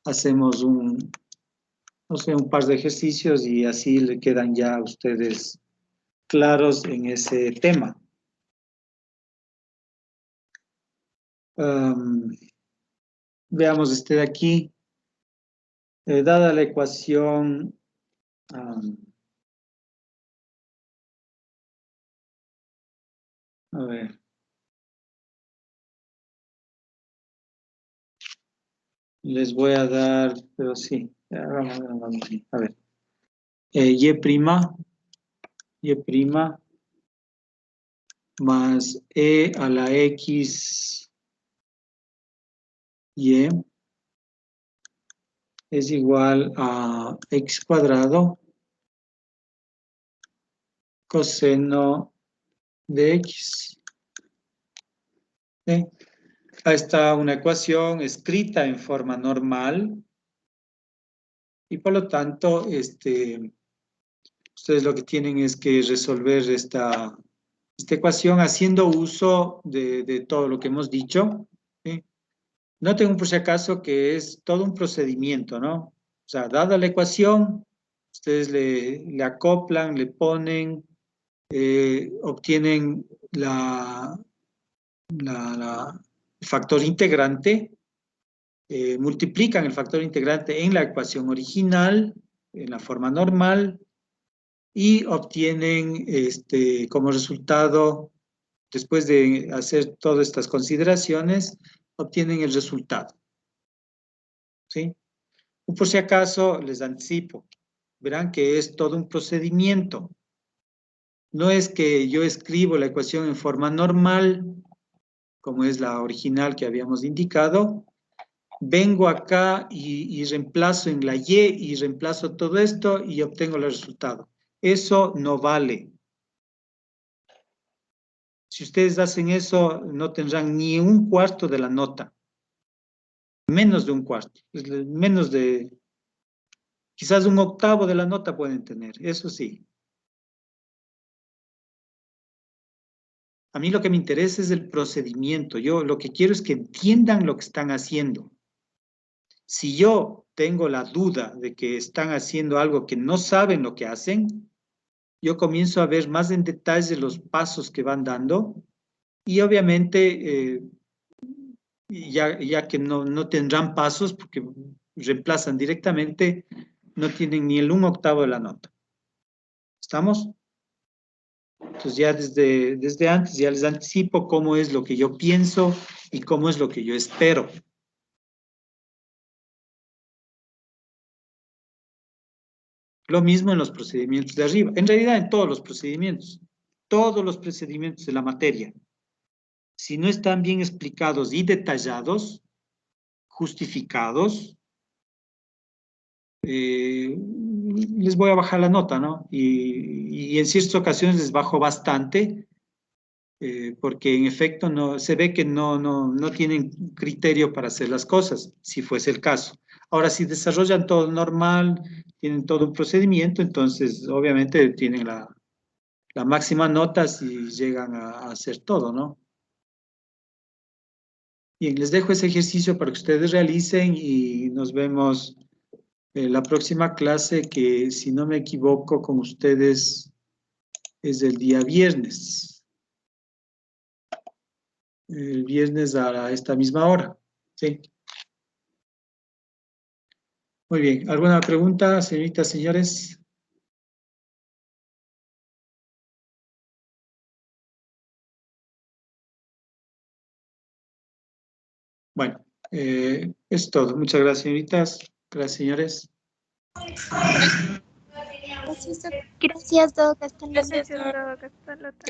hacemos no sé, un par de ejercicios y así le quedan ya a ustedes claros en ese tema. Veamos este de aquí. Dada la ecuación, a ver. Les voy a dar, pero sí, vamos, a ver. Y' más e a la x y es igual a x cuadrado coseno de x. ¿Sí? Ahí está una ecuación escrita en forma normal y por lo tanto, ustedes lo que tienen es que resolver esta ecuación haciendo uso de todo lo que hemos dicho. ¿Sí? Noten por si acaso que es todo un procedimiento, ¿no? O sea, dada la ecuación, ustedes le acoplan, le ponen, obtienen el factor integrante, multiplican el factor integrante en la ecuación original, en la forma normal, y obtienen como resultado, después de hacer todas estas consideraciones, obtienen el resultado. ¿Sí? Por si acaso, les anticipo, verán que es todo un procedimiento. No es que yo escribo la ecuación en forma normal, como es la original que habíamos indicado, vengo acá y reemplazo en la Y y reemplazo todo esto y obtengo el resultado. Eso no vale. Si ustedes hacen eso, no tendrán ni un cuarto de la nota. Menos de un cuarto. Menos de... Quizás un octavo de la nota pueden tener, eso sí. A mí lo que me interesa es el procedimiento. Yo lo que quiero es que entiendan lo que están haciendo. Si yo tengo la duda de que están haciendo algo que no saben lo que hacen, yo comienzo a ver más en detalle los pasos que van dando y obviamente ya que no tendrán pasos porque reemplazan directamente, no tienen ni el 1/8 de la nota. ¿Estamos? Entonces ya desde antes ya les anticipo cómo es lo que yo pienso y cómo es lo que yo espero. Lo mismo en los procedimientos de arriba. En realidad en todos los procedimientos de la materia. Si no están bien explicados y detallados, justificados, les voy a bajar la nota, ¿no? Y en ciertas ocasiones les bajo bastante, porque en efecto se ve que no tienen criterio para hacer las cosas, si fuese el caso. Ahora, si desarrollan todo normal, tienen todo un procedimiento, entonces obviamente tienen la máxima nota si llegan a hacer todo, ¿no? Bien, les dejo ese ejercicio para que ustedes realicen y nos vemos en la próxima clase, que si no me equivoco con ustedes es el día viernes. El viernes a esta misma hora. Sí. Muy bien. ¿Alguna pregunta, señoritas, señores? Bueno, es todo. Muchas gracias, señoritas. Gracias, señores. Gracias, Doc. Hasta luego. Gracias, Doc. Hasta luego. Gracias.